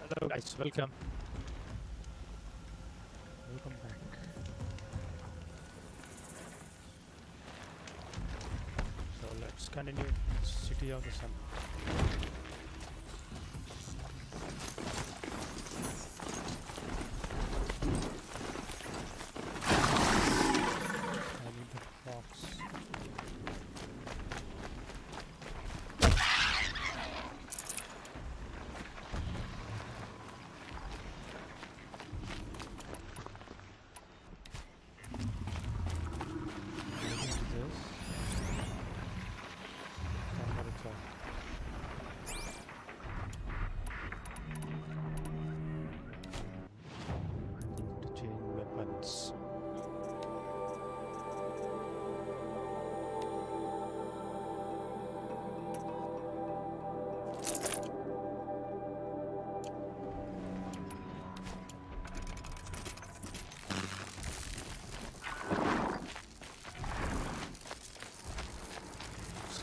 Hello guys, welcome. Welcome back. So let's continue City of the Sun. I need the box.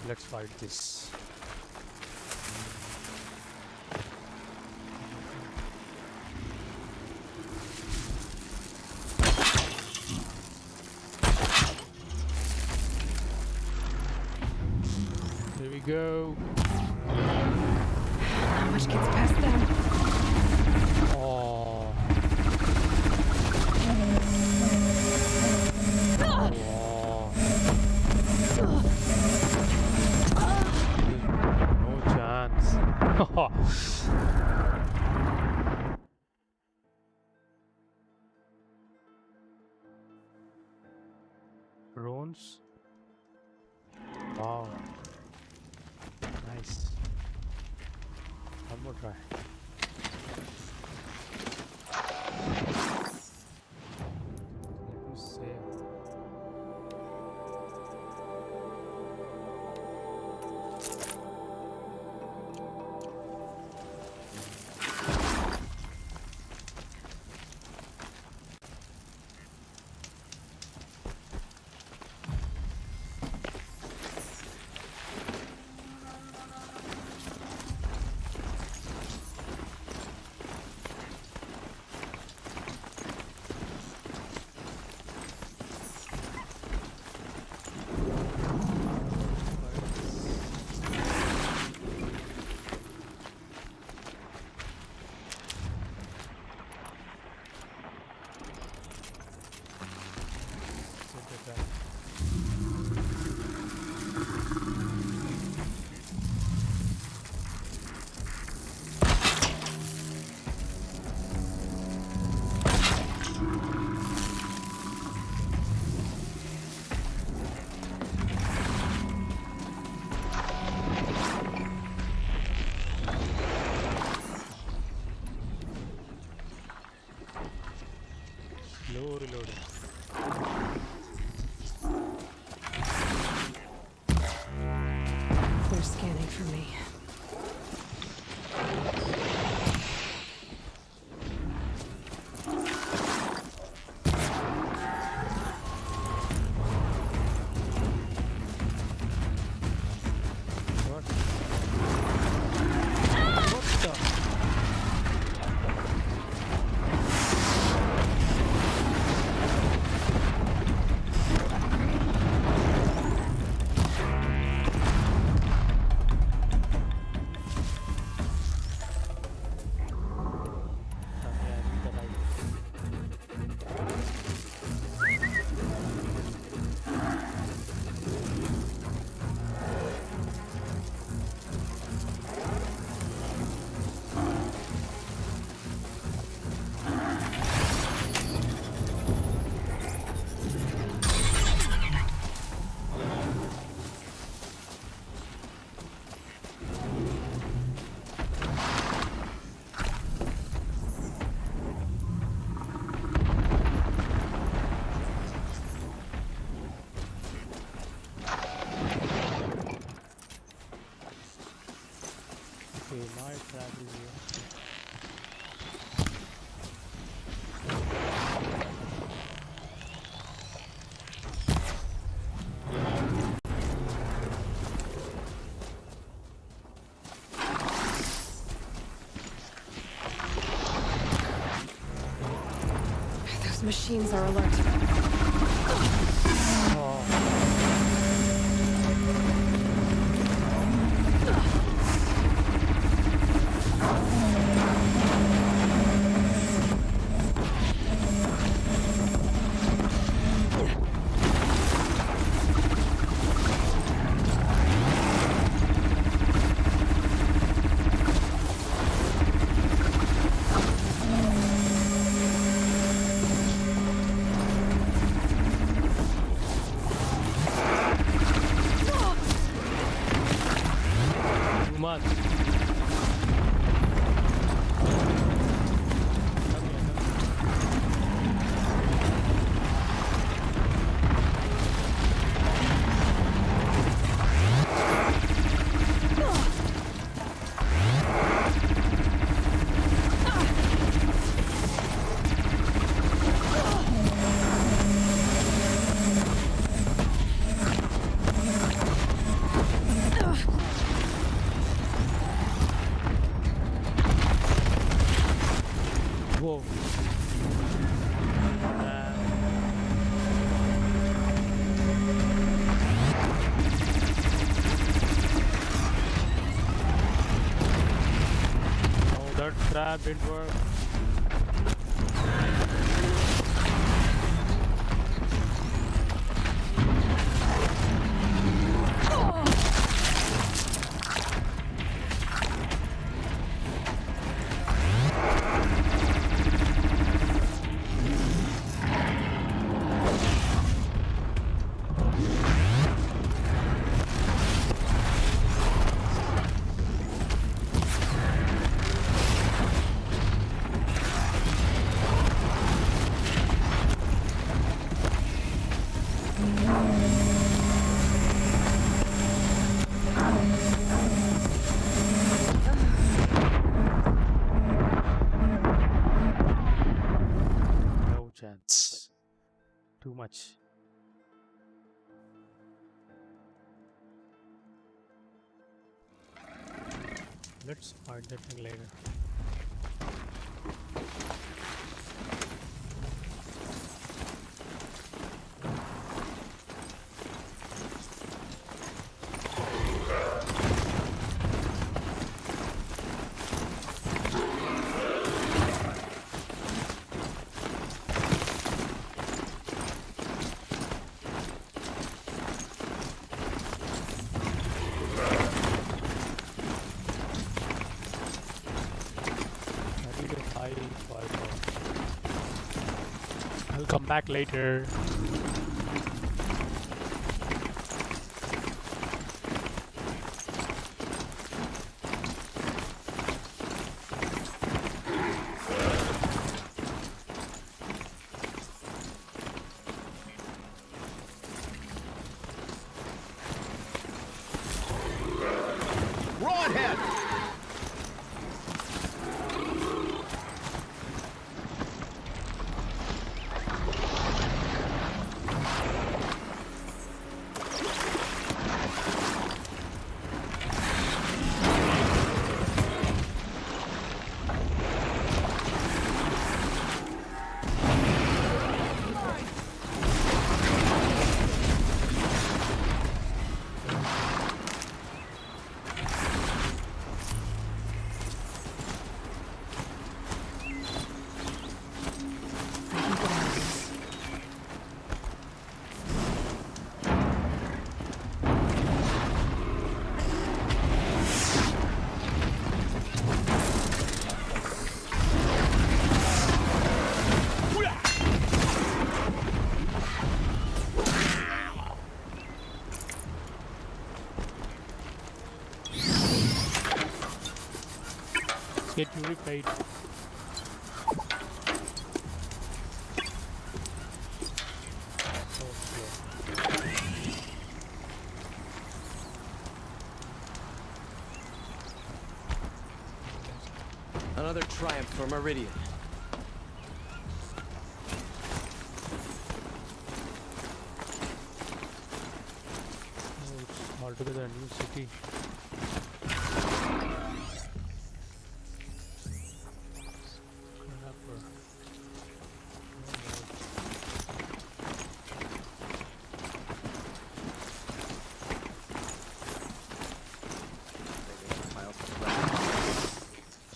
Let's fight this. Here we go. Not much gets past them. Oh. No chance. Drones. Wow. Nice. One more try. Let me save. Slow reloading. They're scanning for me. What? What the? Okay, my trap is here. machines are alert. Whoa. Oh, that trap didn't work. Too much. Let's find that thing later. I'll come back later. Broadhead! Get you repaid. Another triumph for Meridian. Oh, it's altogether a new city.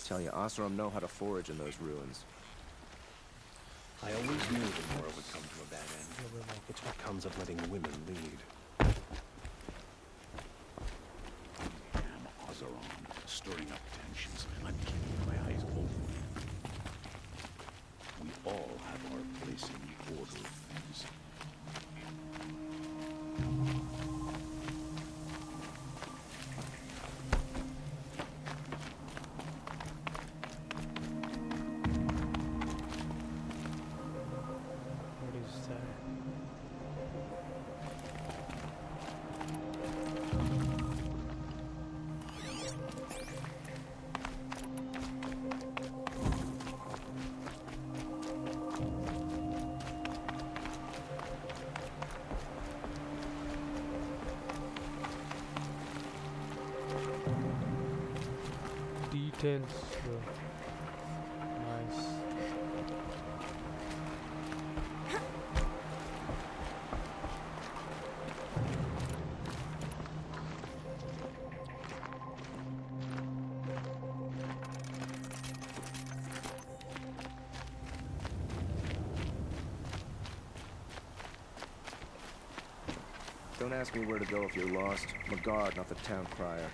Tell you, Oseram know how to forage in those ruins. I always knew the war would come to a bad end. It's what comes of letting women lead. Damn Oseram, stirring up tensions. I'm keeping my eyes open. We all have our place in the order of things. What is that? Details. Nice. Don't ask me where to go if you're lost. I'm a guard, not the town crier.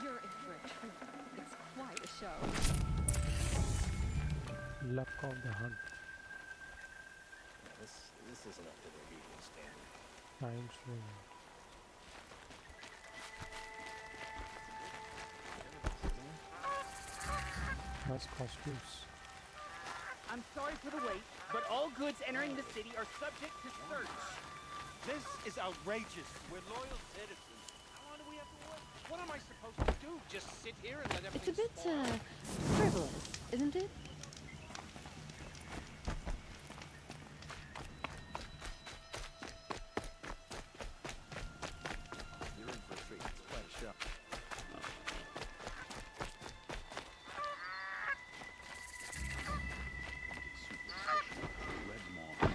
You're in for a treat. It's quite a show. Luck of the hunt. This isn't up to their usual standard. Time swing. Nice costumes. I'm sorry for the wait, but all goods entering the city are subject to search. This is outrageous. We're loyal citizens. How long do we have to wait? What am I supposed to do? Just sit here and let It's a everything bit, spoil? frivolous, isn't it? You're in for a treat. It's quite a show. Red Maw.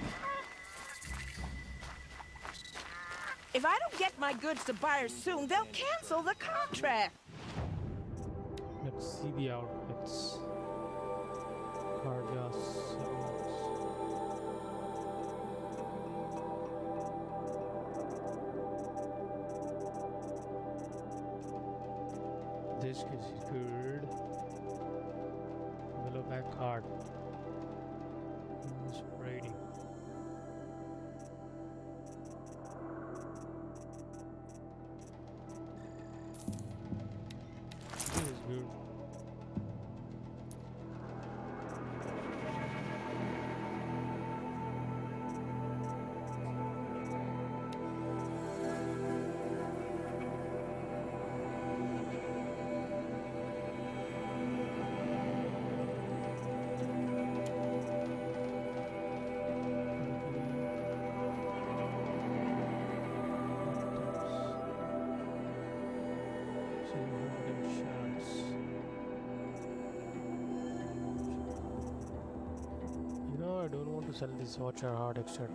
If I don't get my goods to buyers soon, they'll cancel the contract. Let's see the outfits. Karjas. This is good. Below back card. Who's rating? This is good. You know, I don't want to sell this watch or hard, etc.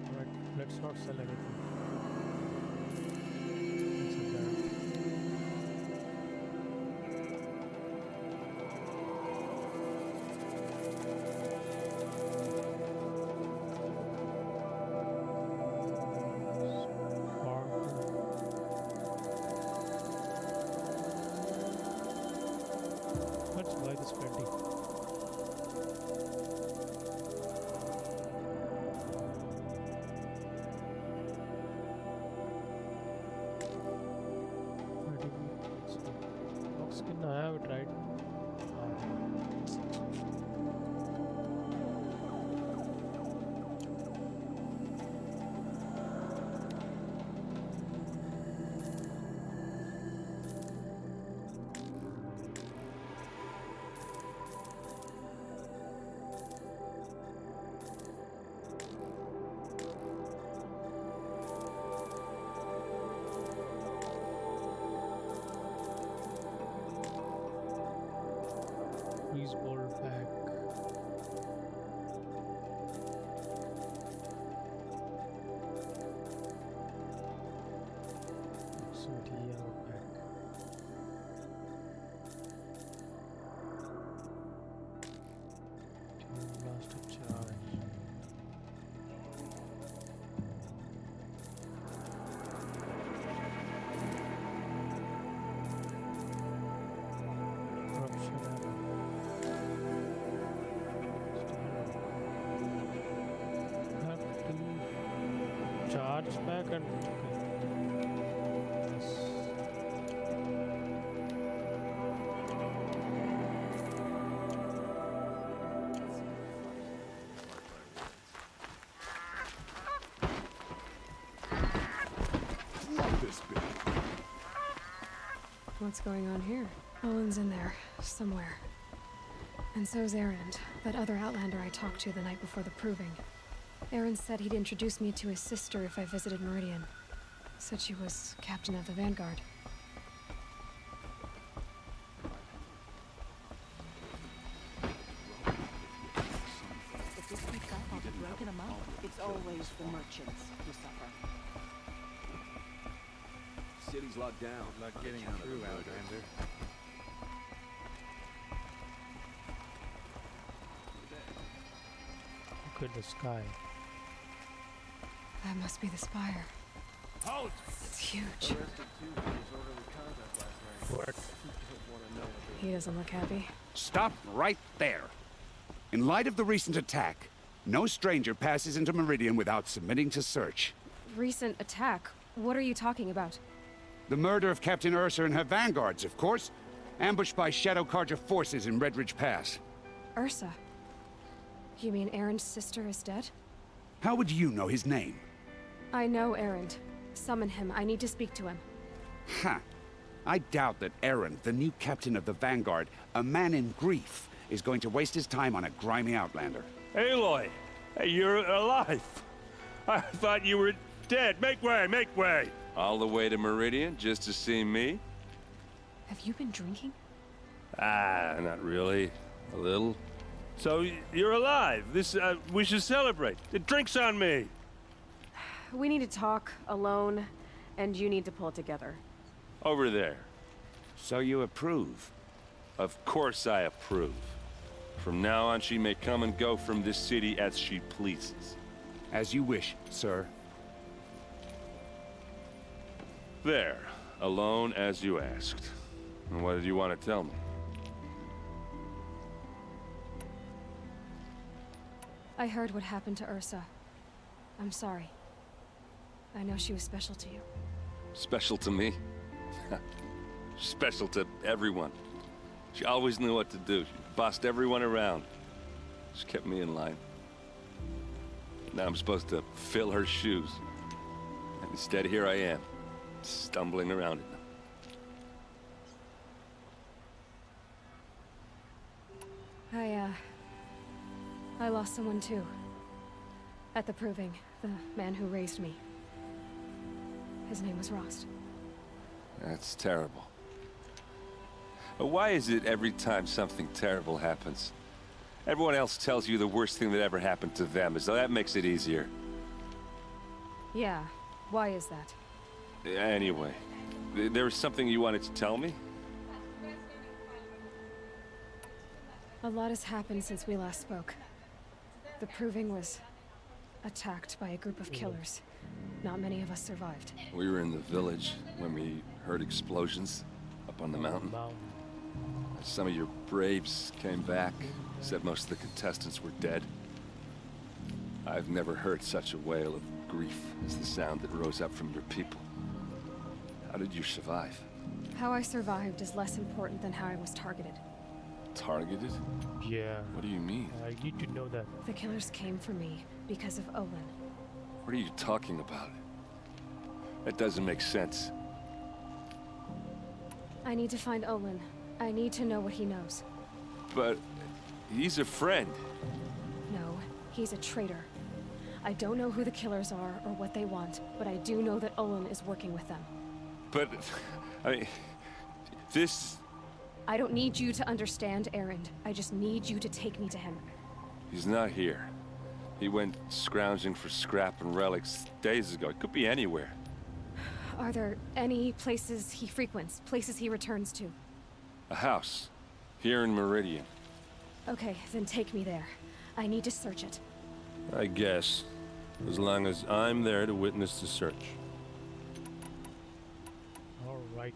Alright, let's not sell anything. Let's see that. Let's buy this 20. Please hold back. Proximity back. Blast of charge. Charge back and Love this bit. What's going on here? Owen's in there, somewhere. And so's Erend, that other Outlander I talked to the night before the proving. Erend said he'd introduce me to his sister if I visited Meridian. Said she was captain of the Vanguard. If this keeps up, I'll be broken them up. It's always the merchants who suffer. City's locked down. Not getting through, Outlander. look at the sky. That must be the spire. Halt! It's huge. What? He doesn't look happy. Stop right there. In light of the recent attack, no stranger passes into Meridian without submitting to search. Recent attack? What are you talking about? The murder of Captain Ursa and her vanguards, of course. Ambushed by Shadow Carja forces in Redridge Pass. Ursa? You mean Erend's sister is dead? How would you know his name? I know Erend. Summon him. I need to speak to him. Ha! I doubt that Erend, the new captain of the Vanguard, a man in grief, is going to waste his time on a grimy outlander. Aloy! Hey, you're alive! I thought you were dead. Make way, make way! All the way to Meridian just to see me? Have you been drinking? Ah, not really. A little. So, you're alive. We should celebrate. The drink's on me! We need to talk, alone, and you need to pull it together. Over there. So you approve? Of course I approve. From now on, she may come and go from this city as she pleases. As you wish, sir. There. Alone as you asked. And what did you want to tell me? I heard what happened to Ursa. I'm sorry. I know she was special to you. Special to me? Special to everyone. She always knew what to do. She bossed everyone around. She kept me in line. Now I'm supposed to fill her shoes. And instead, here I am, stumbling around in them. I lost someone too. At the proving, the man who raised me. His name was Rost. That's terrible. But why is it every time something terrible happens, everyone else tells you the worst thing that ever happened to them, as though that makes it easier? Yeah, why is that? Anyway, there was something you wanted to tell me? A lot has happened since we last spoke. The proving was attacked by a group of killers. Not many of us survived. We were in the village when we heard explosions up on the mountain. Some of your braves came back, said most of the contestants were dead. I've never heard such a wail of grief as the sound that rose up from your people. How did you survive? How I survived is less important than how I was targeted. Targeted? Yeah. What do you mean? I need to know that. The killers came for me because of Olin. What are you talking about? That doesn't make sense. I need to find Olin. I need to know what he knows. But he's a friend. No, he's a traitor. I don't know who the killers are or what they want, but I do know that Olin is working with them. But, I mean, this I don't need you to understand Erend. I just need you to take me to him. He's not here. He went scrounging for scrap and relics days ago. It could be anywhere. Are there any places he frequents? Places he returns to? A house. Here in Meridian. Okay, then take me there. I need to search it. I guess. As long as I'm there to witness the search. All right.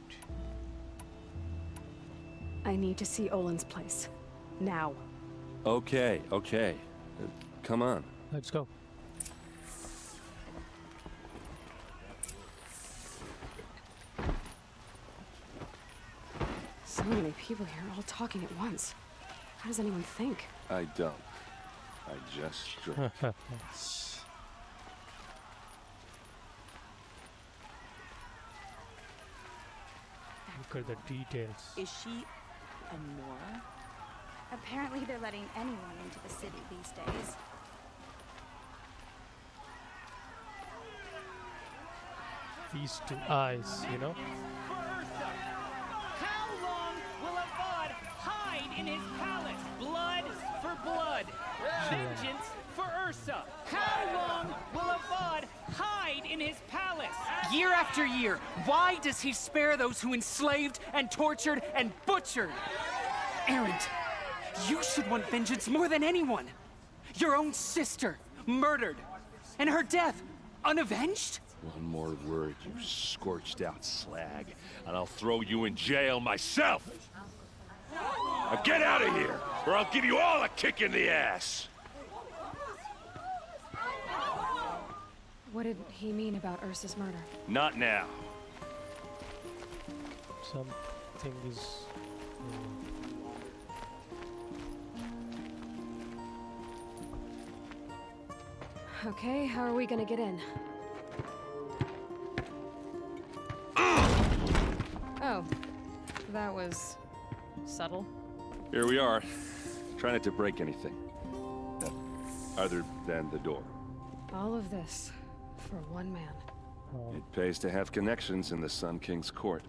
I need to see Olin's place. Now. Okay, okay. Come on. Let's go. So many people here, all talking at once. How does anyone think? I don't. I just drink. Look at the details. Is she a Nora? Apparently they're letting anyone into the city these days. These two eyes, you know? How long will Avad hide in his palace? Blood for blood. Vengeance for Ursa. How long will Avad hide in his palace? Year after year, why does he spare those who enslaved and tortured and butchered? Erend, you should want vengeance more than anyone. Your own sister, murdered, and her death, unavenged? One more word, you scorched out slag, and I'll throw you in jail myself! Now get out of here, or I'll give you all a kick in the ass! What did he mean about Ursa's murder? Not now. Something is... Okay, how are we gonna get in? Oh, that was subtle. Here we are. Try not to break anything. Other than the door. All of this for one man. Oh, It pays to have connections in the Sun King's court.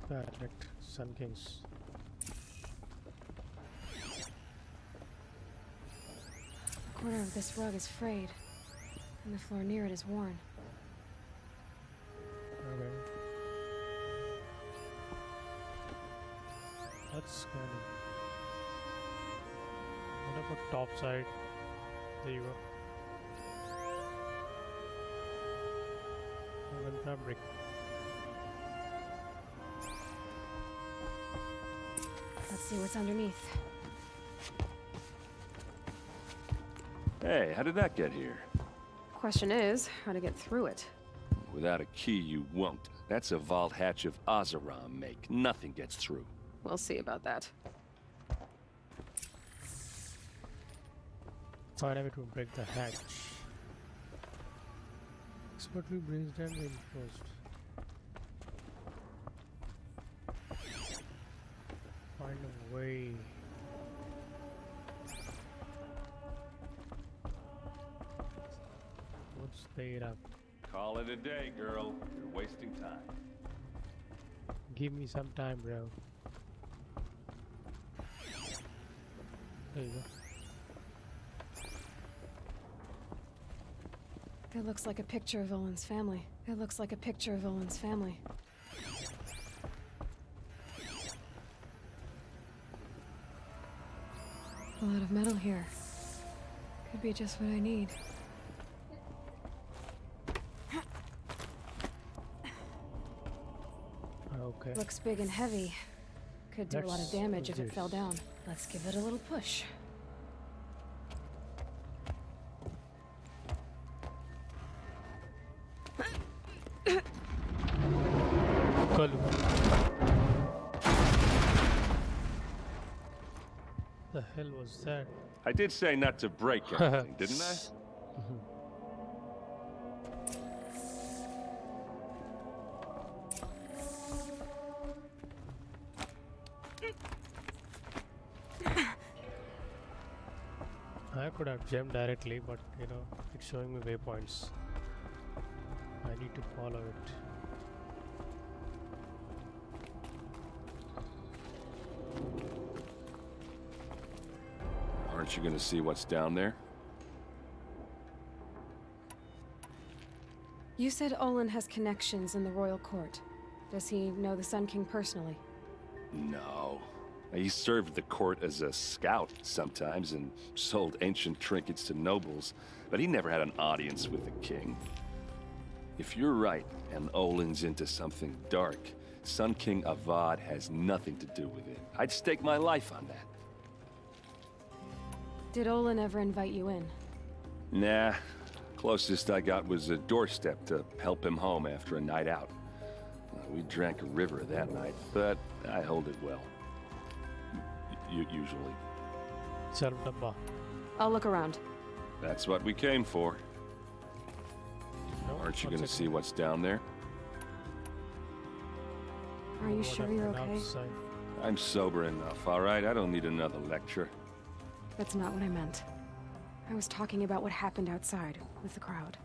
correct. Sun Kings. A corner of this rug is frayed, and the floor near it is worn. Okay. That's kind of... What about top side? There you go. Woven fabric. Let's see what's underneath. Hey, how did that get here? Question is, how to get through it. Without a key, you won't. That's a vault hatch of Azeram make. Nothing gets through. We'll see about that. Find a way to break the hatch. Expertly braced and reinforced. Find a way. What's the up? Call it a day, girl. You're wasting time. Give me some time, bro. There you go. That looks like a picture of Olin's family. It looks like a picture of Olin's family. A lot of metal here. Could be just what I need. Okay. Looks big and heavy. Could do a lot of Let's damage do if it this. fell down. Let's give it a little push. Kalu. The hell was that? I did say not to break anything, didn't I? I could have jumped directly, but you know, it's showing me waypoints. I need to follow it. Aren't you gonna see what's down there? You said Olin has connections in the royal court. Does he know the Sun King personally? No. He served the court as a scout sometimes and sold ancient trinkets to nobles, but he never had an audience with the king. If you're right, and Olin's into something dark, Sun King Avad has nothing to do with it. I'd stake my life on that. Did Olin ever invite you in? Nah. Closest I got was a doorstep to help him home after a night out. We drank a river that night, but I hold it well. Usually. I'll look around. That's what we came for. No, Aren't you gonna see what's down there? Are you sure you're okay? Outside. I'm sober enough, all right? I don't need another lecture. That's not what I meant. I was talking about what happened outside with the crowd.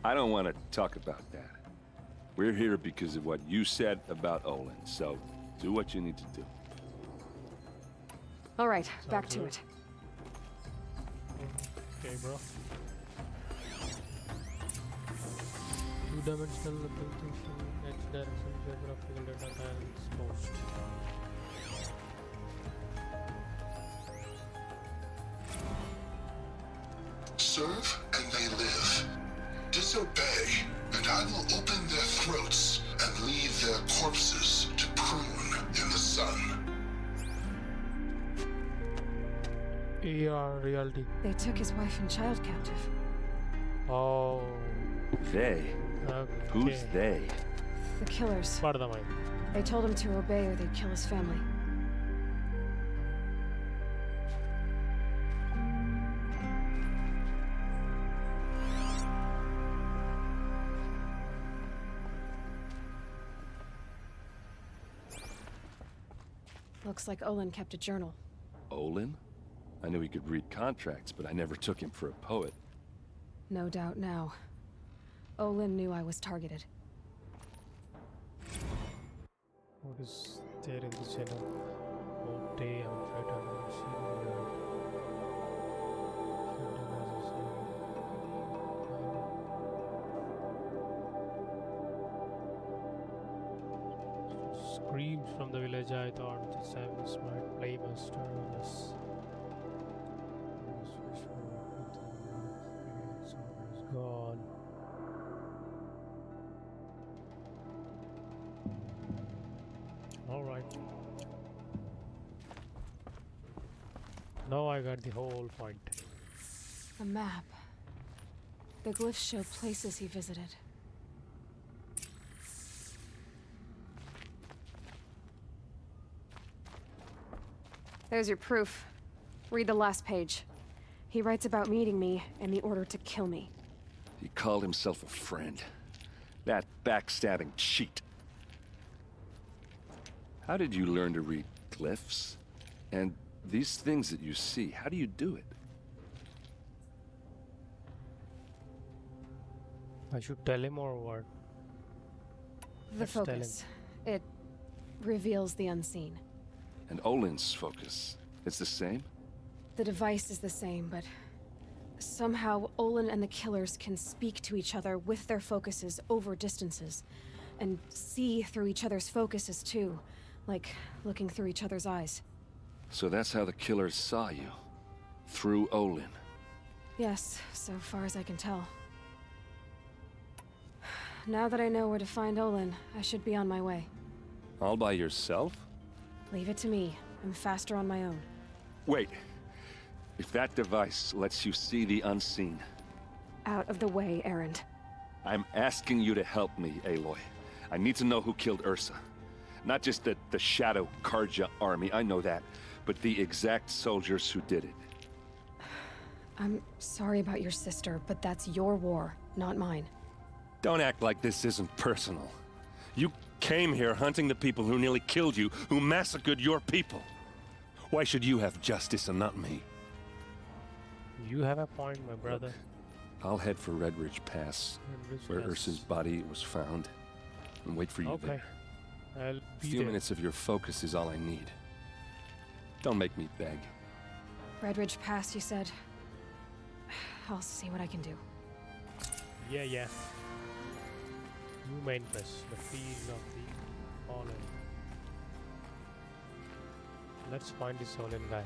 I don't want to talk about that. We're here because of what you said about Olin, so do what you need to do. All right, back to it. Okay, bro. Two-dimensional representation, X direction, geographical data transposed. Serve and they live. Disobey, and I will open their throats and leave their corpses to prune in the sun. AR reality. They took his wife and child captive. Oh. They? Okay. Who's they? The killers. They told him to obey or they'd kill his family. Looks like Olin kept a journal. Olin? I knew he could read contracts, but I never took him for a poet. No doubt now. Olin knew I was targeted. What is there in the channel? Oh, day I'm right on the Screams from the village. I thought the seven smart playmaster on us. Gone. All right. Now I got the whole point. A map. The glyphs show places he visited. There's your proof. Read the last page. He writes about meeting me and the order to kill me. He called himself a friend. That backstabbing cheat. How did you learn to read glyphs? And these things that you see, how do you do it? I should tell him or what? The focus. It reveals the unseen. And Olin's focus, it's the same? The device is the same, but somehow Olin and the killers can speak to each other with their focuses over distances, and see through each other's focuses too, like looking through each other's eyes. So that's how the killers saw you? Through Olin? Yes, so far as I can tell. Now that I know where to find Olin, I should be on my way. All by yourself? Leave it to me. I'm faster on my own. Wait. If that device lets you see the unseen... Out of the way, Erend. I'm asking you to help me, Aloy. I need to know who killed Ursa. Not just the Shadow Karja army, I know that, but the exact soldiers who did it. I'm sorry about your sister, but that's your war, not mine. Don't act like this isn't personal. You came here hunting the people who nearly killed you, who massacred your people. Why should you have justice and not me? You have a point, my brother. I'll head for Red Ridge Pass, where Ursa's body was found, and wait for you there. I'll be a few minutes of your focus is all I need. Don't make me beg. Red Ridge Pass, you said. I'll see what I can do. Yeah. New main quest, the field of the fallen. Let's find this Olin guy.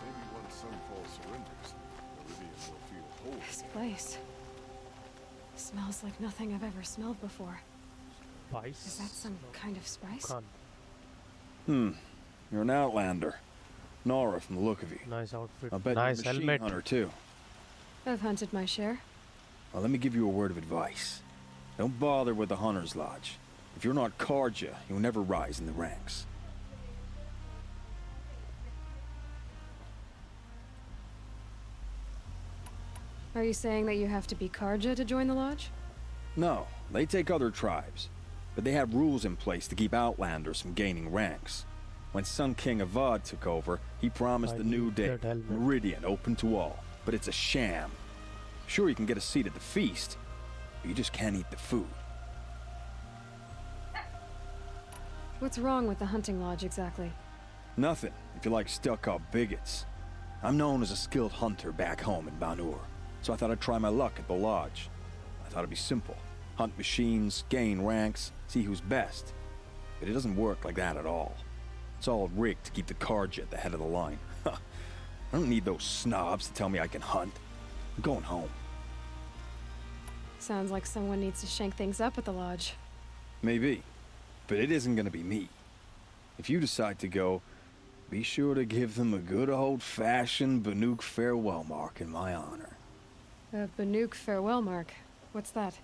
Maybe once Sunfall surrenders, Meridian will feel whole. This place smells like nothing I've ever smelled before. Spice? Is that some kind of spice? You're an outlander. Nora from the look of you. Nice outfit. I bet nice you're a machine helmet. hunter too. I've hunted my share. Well, let me give you a word of advice. Don't bother with the Hunter's Lodge. If you're not Karja, you'll never rise in the ranks. Are you saying that you have to be Karja to join the lodge? No, they take other tribes. But they have rules in place to keep outlanders from gaining ranks. When Sun King Avad took over, he promised a new day, Meridian open to all. But it's a sham. Sure, you can get a seat at the feast, but you just can't eat the food. What's wrong with the hunting lodge exactly? Nothing, if you like stuck-up bigots. I'm known as a skilled hunter back home in Banur, so I thought I'd try my luck at the lodge. I thought it'd be simple. Hunt machines, gain ranks, see who's best. But it doesn't work like that at all. It's all rigged to keep the Karja at the head of the line. I don't need those snobs to tell me I can hunt. I'm going home. Sounds like someone needs to shank things up at the lodge. Maybe, but it isn't gonna be me. If you decide to go, be sure to give them a good old-fashioned Banuk farewell mark in my honor. A Banuk farewell mark? What's that?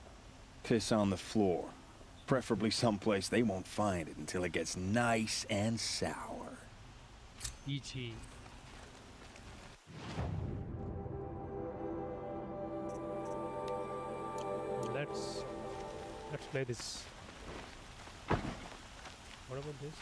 Piss on the floor. Preferably someplace they won't find it until it gets nice and sour. E.G. Let's play this. What about this?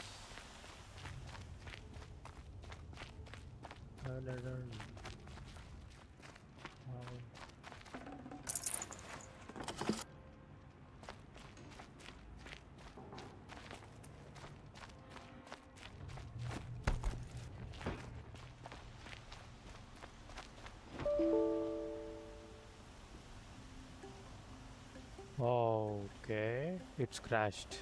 Okay, it's crashed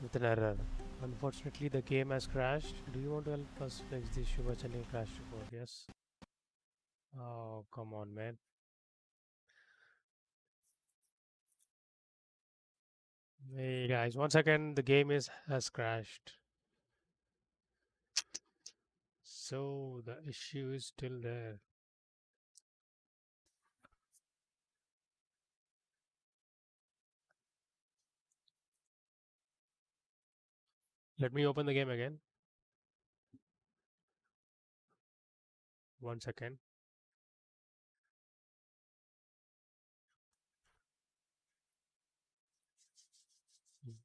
with an error. Unfortunately, the game has crashed. Do you want to help us fix the issue by sending a crash report? Yes. Oh, come on, man. Hey guys, once again, the game has crashed. So the issue is still there. Let me open the game again. 1 second.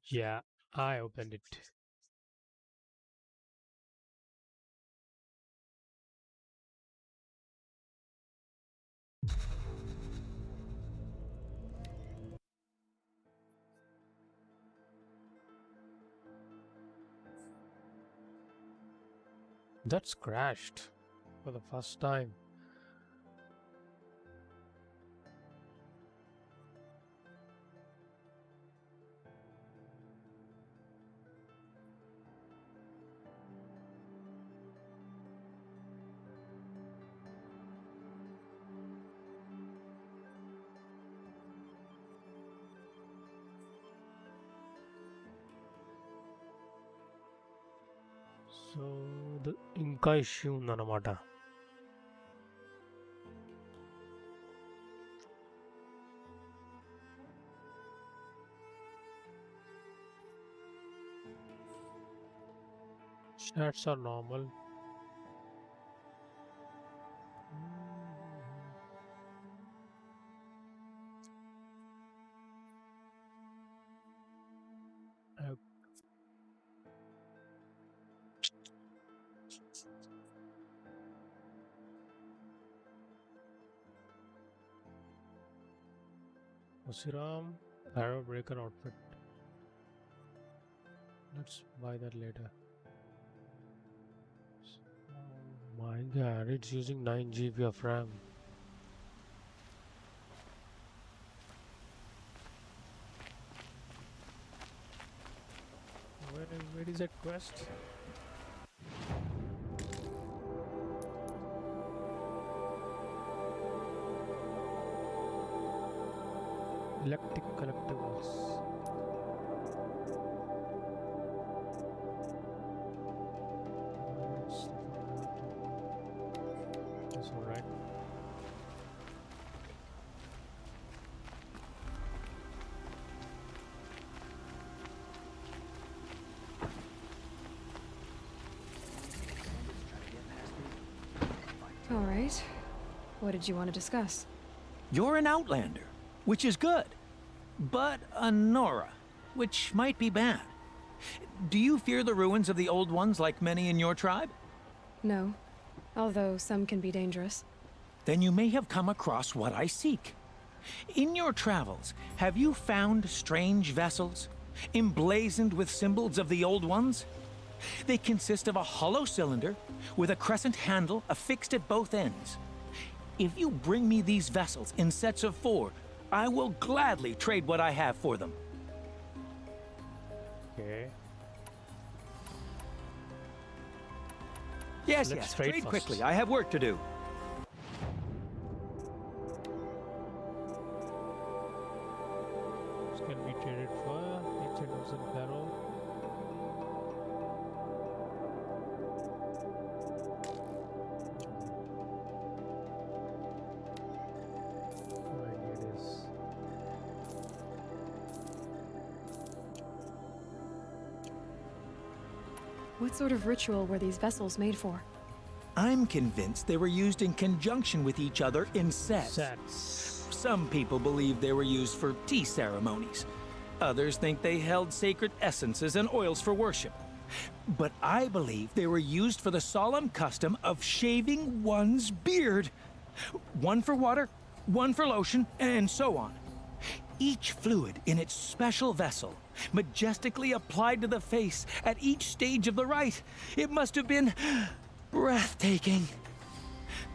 Yeah, I opened it. That's crashed for the first time. So the Inca issue undanamata. Stats are normal. Osiram, Arrow Breaker outfit. Let's buy that later. Oh my god, it's using 9 GB of RAM. Where is that quest? Electric collectibles. That's alright. All right. What did you want to discuss? You're an Outlander, which is good. But a Nora, which might be bad. Do you fear the ruins of the Old Ones like many in your tribe? No, although some can be dangerous. Then you may have come across what I seek. In your travels, have you found strange vessels, emblazoned with symbols of the Old Ones? They consist of a hollow cylinder with a crescent handle affixed at both ends. If you bring me these vessels in sets of 4, I will gladly trade what I have for them. Okay. Yes, trade quickly. I have work to do. This can be traded for Ancient and Barrel. What sort of ritual were these vessels made for? I'm convinced they were used in conjunction with each other in sets. Some people believe they were used for tea ceremonies. Others think they held sacred essences and oils for worship. But I believe they were used for the solemn custom of shaving one's beard. One for water, one for lotion, and so on. Each fluid in its special vessel, majestically applied to the face at each stage of the rite. It must have been breathtaking.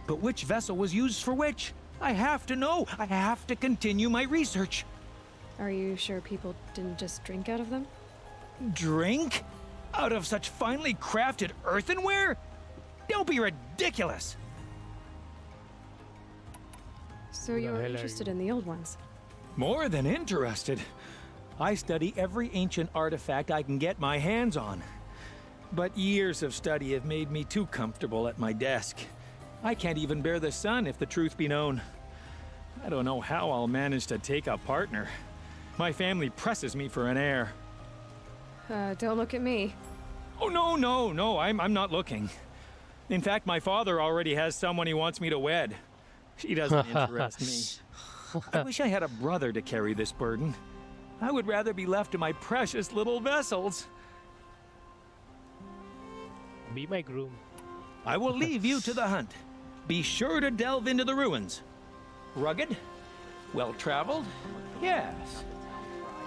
But which vessel was used for which? I have to know. I have to continue my research. Are you sure people didn't just drink out of them? Drink? Out of such finely crafted earthenware? Don't be ridiculous. So you're interested in the old ones? More than interested. I study every ancient artifact I can get my hands on. But years of study have made me too comfortable at my desk. I can't even bear the sun, if the truth be known. I don't know how I'll manage to take a partner. My family presses me for an heir. Don't look at me. Oh, no, I'm not looking. In fact, my father already has someone he wants me to wed. She doesn't interest me. I wish I had a brother to carry this burden. I would rather be left to my precious little vessels. Be my groom. I will leave you to the hunt. Be sure to delve into the ruins. Rugged? Well-traveled? Yes.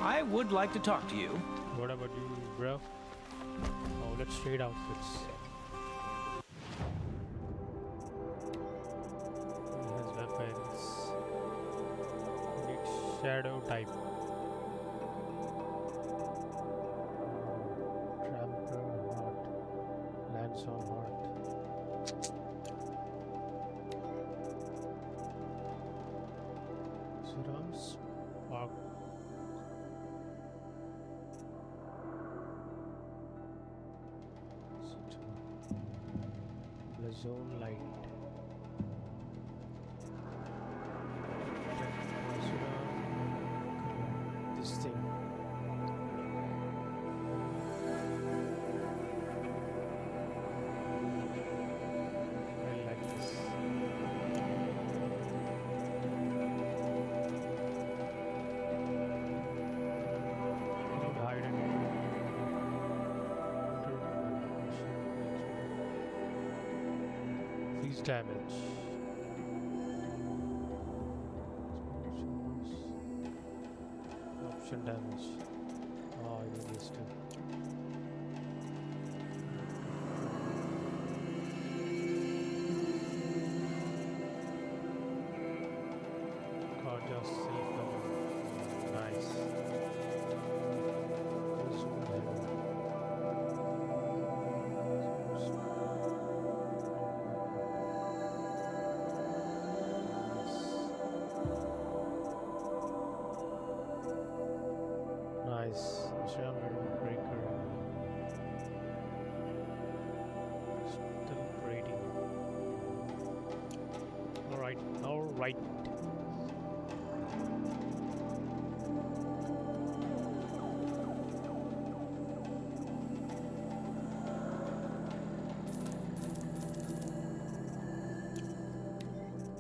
I would like to talk to you. What about you, bro? Oh, let's trade outfits. He has weapons. We need shadow type. Tramper, heart. Lance on heart. Serums, spark. Zone light. This thing. I like this. Hide and freeze damage. reduction damage. Oh, you need these two. God, just safe cover. Nice. Nice. Shell breaker. Still braiding. Alright, alright.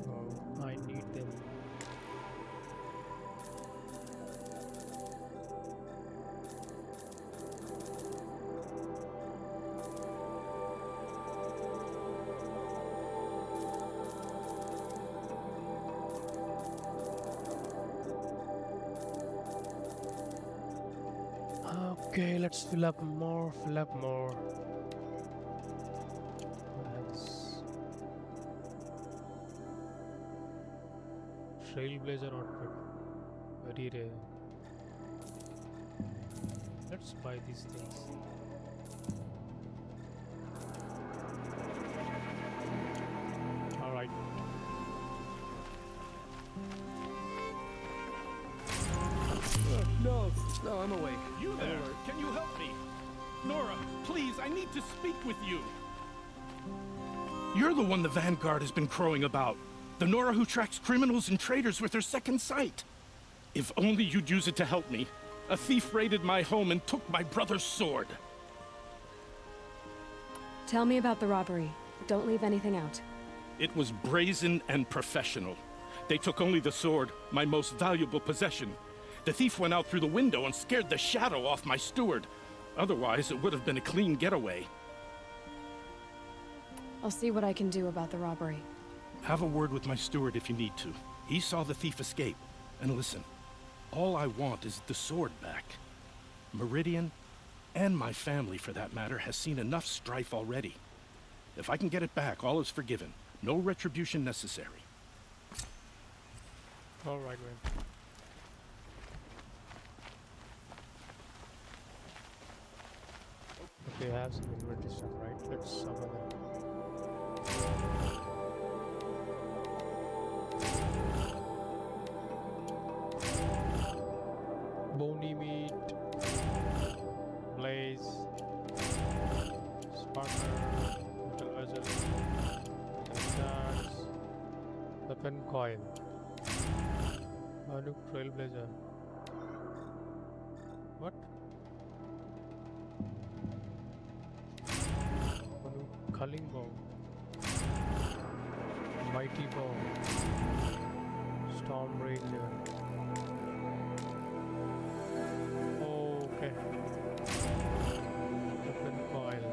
Oh, I need them. Okay, let's fill up more, fill up more. Let's Trailblazer outfit. Very rare. Let's buy these things. Alright. No, I'm awake. You there? Can you help me? Nora, please, I need to speak with you. You're the one the Vanguard has been crowing about. The Nora who tracks criminals and traitors with her second sight. If only you'd use it to help me. A thief raided my home and took my brother's sword. Tell me about the robbery. Don't leave anything out. It was brazen and professional. They took only the sword, my most valuable possession. The thief went out through the window and scared the shadow off my steward. Otherwise, it would have been a clean getaway. I'll see what I can do about the robbery. Have a word with my steward if you need to. He saw the thief escape. And listen, all I want is the sword back. Meridian, and my family for that matter, has seen enough strife already. If I can get it back, all is forgiven. No retribution necessary. Alright, man. Okay, I have some inventory stuff, right? Let's summon them. Bony meat, blaze, sparkler, metal vessel, metal stars, weapon coil, Banuk trailblazer. What? Banuk culling bow, mighty bow, storm ranger. Okay. Weapon coil.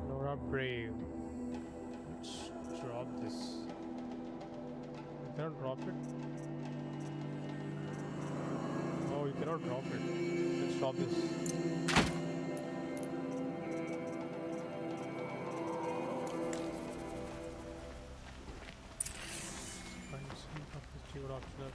Nora Brave. Let's drop this. You cannot drop it. Oh, you cannot drop it. Let's drop this. Find some of this keyword optional.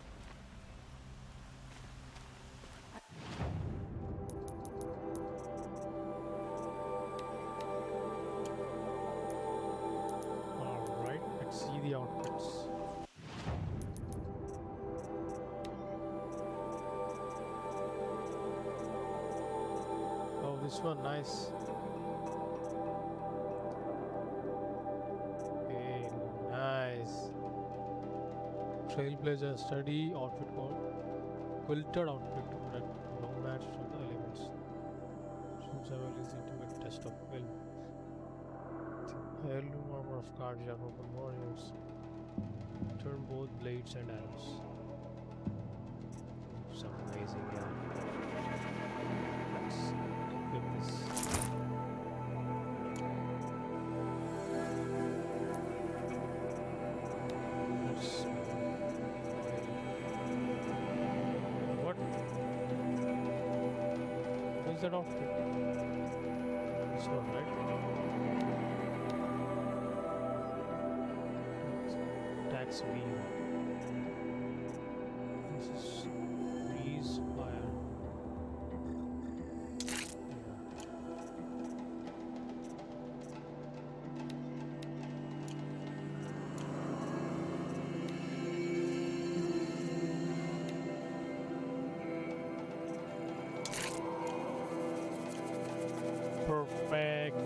Alright, let's see the outfits. This one, nice. Okay, nice. Trailblazer study outfit called quilted outfit that no match to the elements. Seems I will easy to make test of will. Heirloom armor of guardian open warriors. Turn both blades and arrows. Some amazing, yeah. Let's equip this. What? What's that outfit? This one, right? Tax wheel. This is freeze fire. Perfect.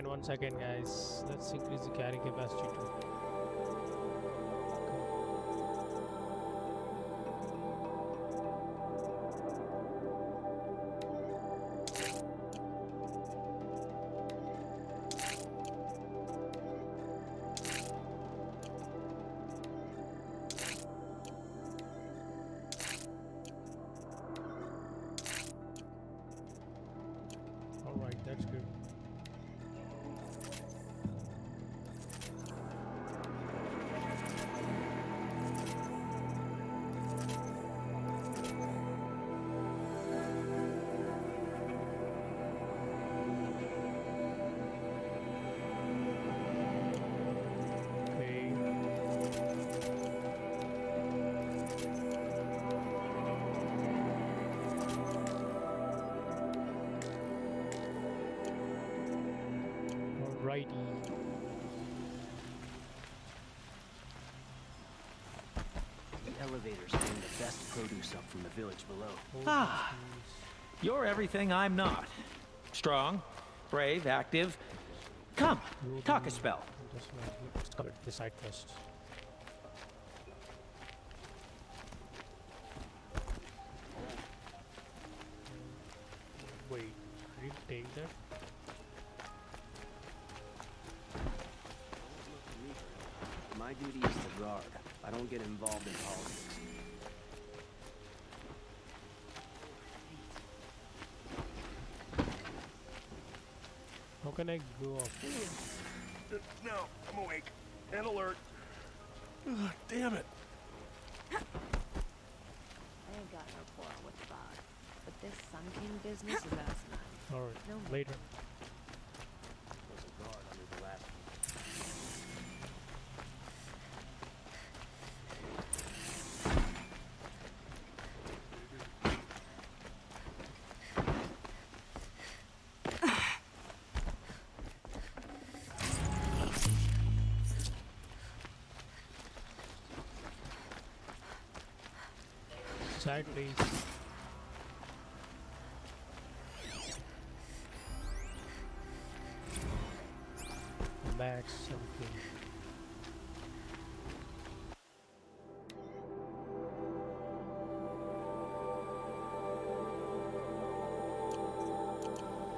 One second, guys. Let's increase the carry capacity too. All right, that's good. Alrighty. The elevators bring the best produce up from the village below. Ah, you're everything I'm not. Strong, brave, active. Come, talk a spell. Let's cover this side first. Wait, did you take that? My duty is to guard. I don't get involved in politics. How can I go up? No, I'm awake and alert. Ugh, damn it. I ain't got no quarrel with the bog, but this Sun King business is asinine. Alright, No later. There's a guard under the last Side, please. Max something.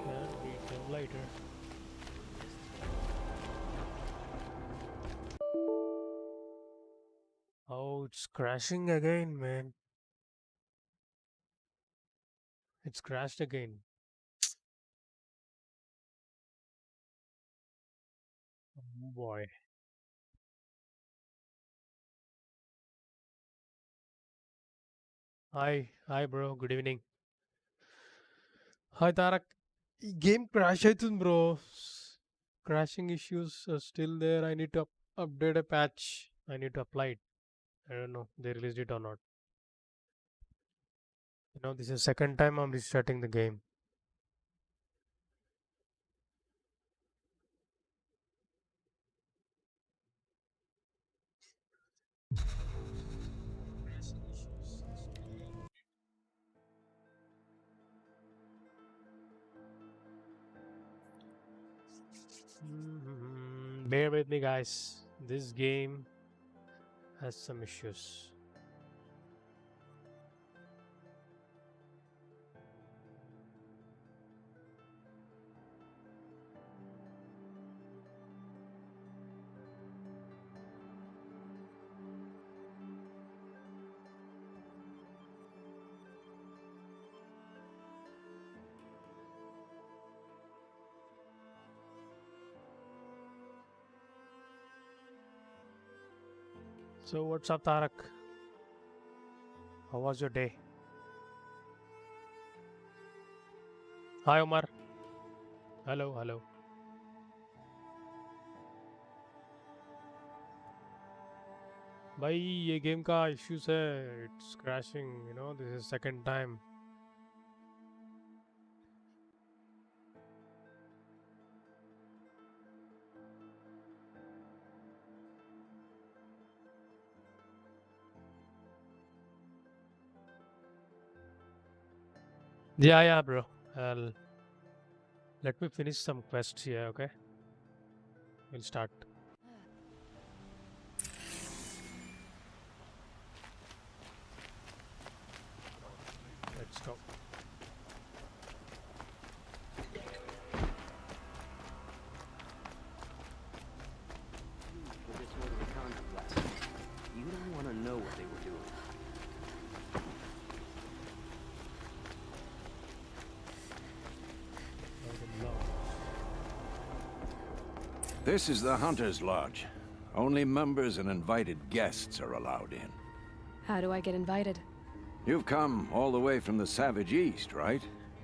Can read them later. Oh, it's crashing again, man. It's crashed again. Oh boy. Hi bro, good evening. Hi Tarak. Game crash aitund bro. Crashing issues are still there. I need to update a patch. I need to apply it. I don't know they released it or not. You know, this is second time I'm restarting the game. Crashing issues. Bear with me, guys. This game has some issues. So what's up, Tarak? How was your day? Hi, Omar. Hello, hello. भाई ये game का issues है. It's crashing. You know, this is second time. Yeah, bro. Let me finish some quests here, okay? We'll start. Let's go. You don't want to know what they were doing. This is the Hunter's Lodge. Only members and invited guests are allowed in. How do I get invited? You've come all the way from the Savage East, right?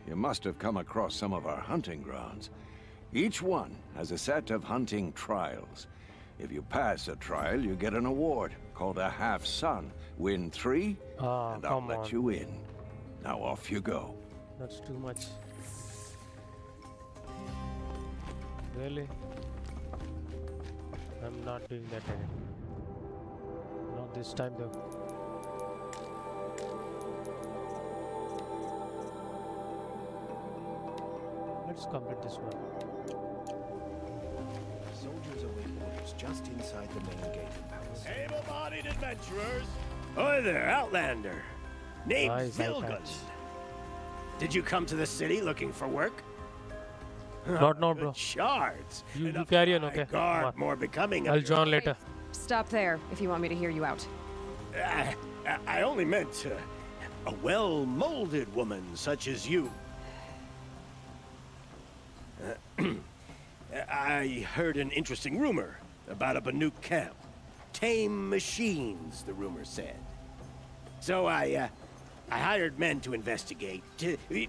You must have come across some of our hunting grounds. Each one has a set of hunting trials. If you pass a trial, you get an award called a half-sun. Win 3, and I'll let you in. Now off you go. That's too much. Really? I'm not doing that again. Not this time though. Let's complete this one. Soldiers await orders just inside the main gate of the palace. Able-bodied adventurers! Hi there, Outlander. Name's Vilgun. Did you come to the city looking for work? Not now, bro. Shards. You carry on, okay? Guard more becoming. I'll join later. Stop there if you want me to hear you out. I only meant a well-molded woman such as you. I heard an interesting rumor about a Banuk camp. Tame machines, the rumor said. So I hired men to investigate.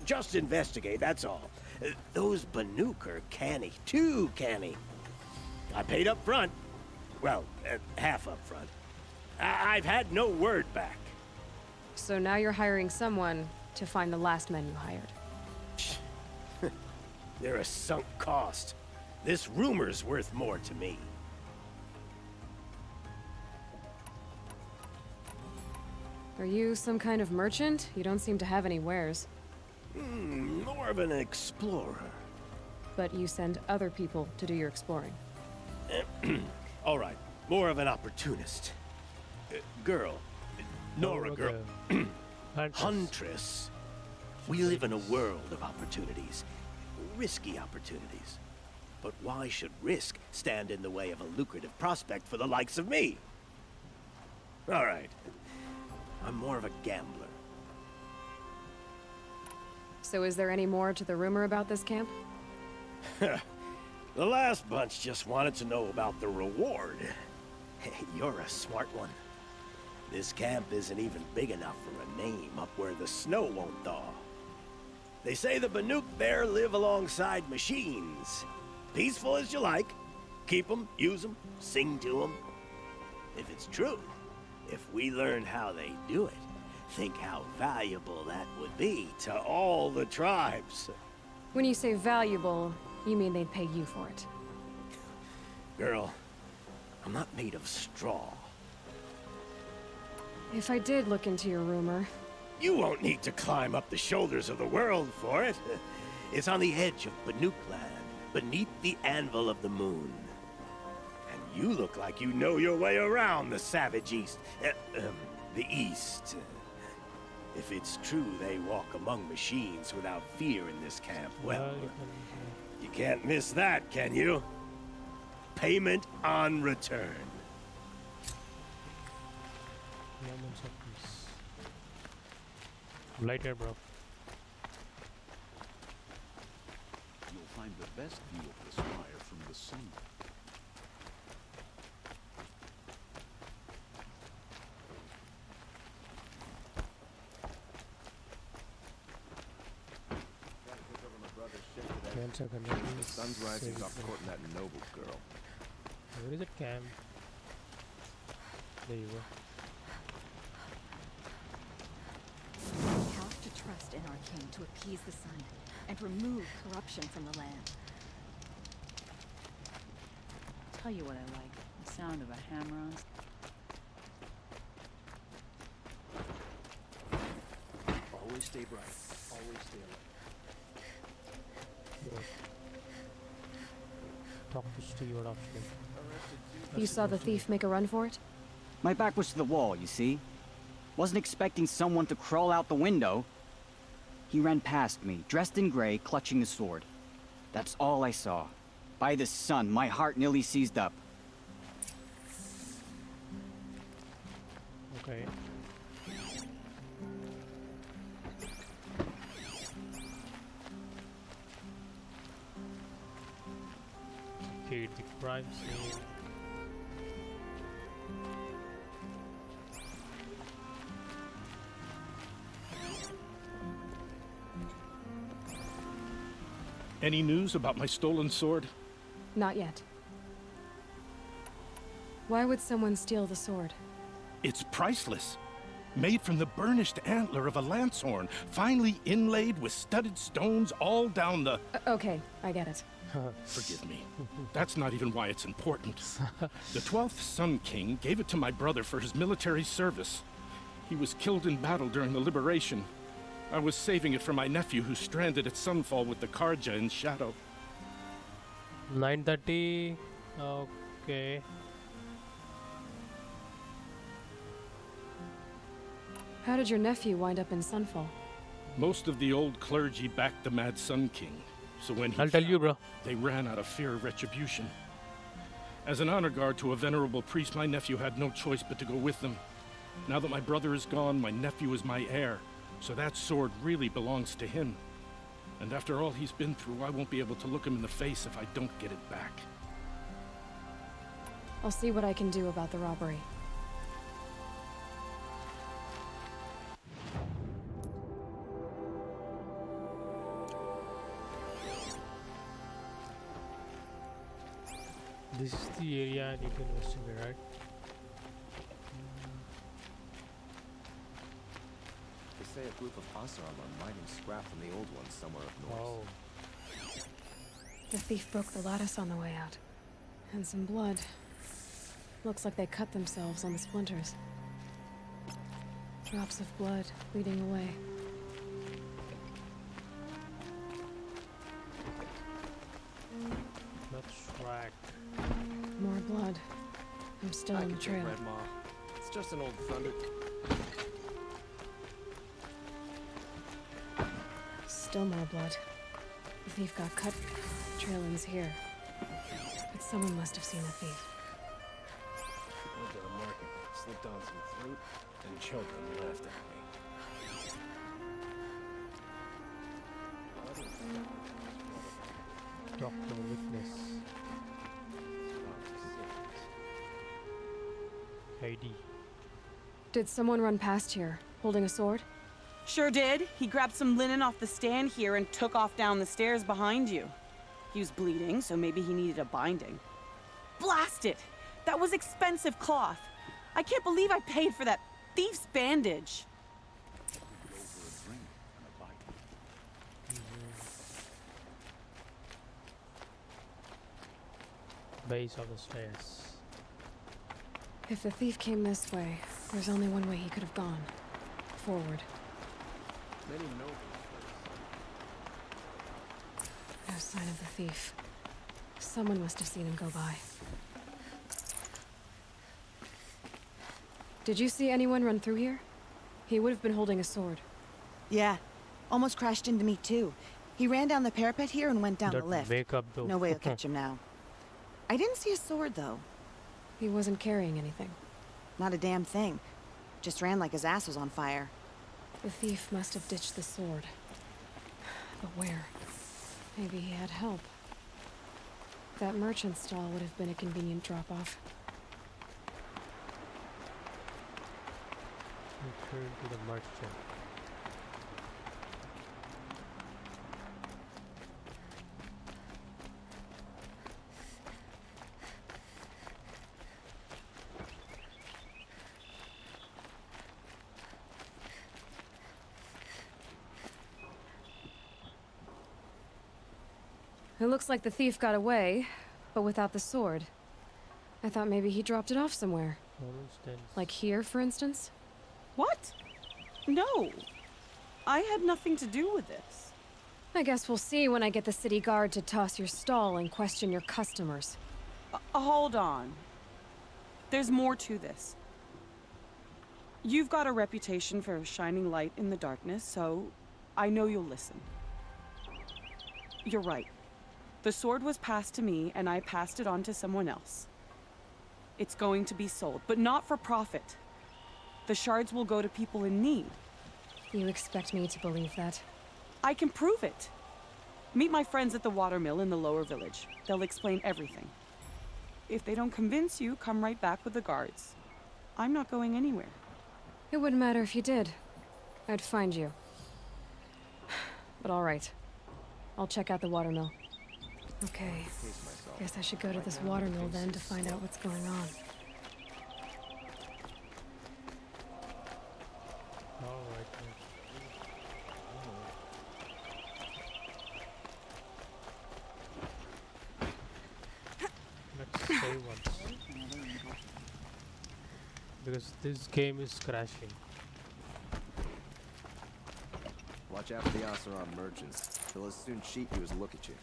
Just investigate, that's all. Those Banuk are canny, too canny. I paid up front. Well, half up front. I've had no word back. So now you're hiring someone to find the last men you hired. They're a sunk cost. This rumor's worth more to me. Are you some kind of merchant? You don't seem to have any wares. More of an explorer. But you send other people to do your exploring. All right, more of an opportunist. Girl. Nora girl. Huntress. We live in a world of opportunities. Risky opportunities. But why should risk stand in the way of a lucrative prospect for the likes of me? All right. I'm more of a gambler. So is there any more to the rumor about this camp? The last bunch just wanted to know about the reward. You're a smart one. This camp isn't even big enough for a name up where the snow won't thaw. They say the Banuk there live alongside machines. Peaceful as you like. Keep them, use them, sing to them. If it's true, if we learn how they do it, think how valuable that would be to all the tribes. When you say valuable, you mean they'd pay you for it. Girl, I'm not made of straw. If I did look into your rumor... You won't need to climb up the shoulders of the world for it. It's on the edge of Banuk land. beneath the anvil of the moon. And you look like you know your way around the savage East. The East. If it's true they walk among machines without fear in this camp, well, you can't miss that, can you? Payment on return. Light here, bro. You'll find the best view of the spire from the sun. The sun's rising off courting that noble girl. Where is it, Cam? There you go. We have to trust in our king to appease the sun and remove corruption from the land. Tell you what I like, the sound of a hammer on. Always stay bright. Always stay alert. Talk to Steward option. You saw the thief make a run for it? My back was to the wall, you see? Wasn't expecting someone to crawl out the window. He ran past me, dressed in gray, clutching the sword. That's all I saw. By the sun, my heart nearly seized up. Okay. Okay, the crime scene. Any news about my stolen sword? Not yet. Why would someone steal the sword? It's priceless. Made from the burnished antler of a lancehorn, finely inlaid with studded stones all down the... Okay, I get it. Forgive me. That's not even why it's important. The 12th Sun King gave it to my brother for his military service. He was killed in battle during the liberation. I was saving it for my nephew who's stranded at Sunfall with the Karja in Shadow. 9:30. Okay. How did your nephew wind up in Sunfall? Most of the old clergy backed the Mad Sun King, so when he I'll tell you, bro. They ran out of fear of retribution. As an honor guard to a venerable priest, my nephew had no choice but to go with them. Now that my brother is gone, my nephew is my heir, so that sword really belongs to him. And after all he's been through, I won't be able to look him in the face if I don't get it back. I'll see what I can do about the robbery. This is the area I need to investigate, right? They say a group of Oseram are mining scrap from the old ones somewhere up north. Oh. The thief broke the lattice on the way out. And some blood. Looks like they cut themselves on the splinters. Drops of blood leading away. That's right. More blood. I'm still on the trail. Red Maw. It's just an old thunder. Still more blood. The thief got cut. Trail ends here. But someone must have seen the thief. Went to the market, slipped on some fruit, and children laughed at me. Doctor witness. ID. Did someone run past here, holding a sword? Sure did. He grabbed some linen off the stand here and took off down the stairs behind you. He was bleeding, so maybe he needed a binding. Blast it! That was expensive cloth. I can't believe I paid for that thief's bandage. Base of the stairs. If the thief came this way, there's only one way he could have gone. Forward. Many nobles. No sign of the thief. Someone must have seen him go by. Did you see anyone run through here? He would have been holding a sword. Yeah. Almost crashed into me, too. He ran down the parapet here and went down the lift. Though. No way I'll catch him now. I didn't see a sword, though. He wasn't carrying anything. Not a damn thing. Just ran like his ass was on fire. The thief must have ditched the sword. But where? Maybe he had help. That merchant stall would have been a convenient drop-off. Return to the merchant. It looks like the thief got away, but without the sword. I thought maybe he dropped it off somewhere. Like here, for instance? What? No. I had nothing to do with this. I guess we'll see when I get the city guard to toss your stall and question your customers. Hold on. There's more to this. You've got a reputation for shining light in the darkness, so I know you'll listen. You're right. The sword was passed to me, and I passed it on to someone else. It's going to be sold, but not for profit. The shards will go to people in need. You expect me to believe that? I can prove it. Meet my friends at the watermill in the lower village. They'll explain everything. If they don't convince you, come right back with the guards. I'm not going anywhere. It wouldn't matter if you did. I'd find you. But all right. I'll check out the watermill. Okay. Guess I should go to this watermill then to find out what's going on. Let's save once. Because this game is crashing. Watch out for the Asaran merchants. They'll as soon cheat you as look at you.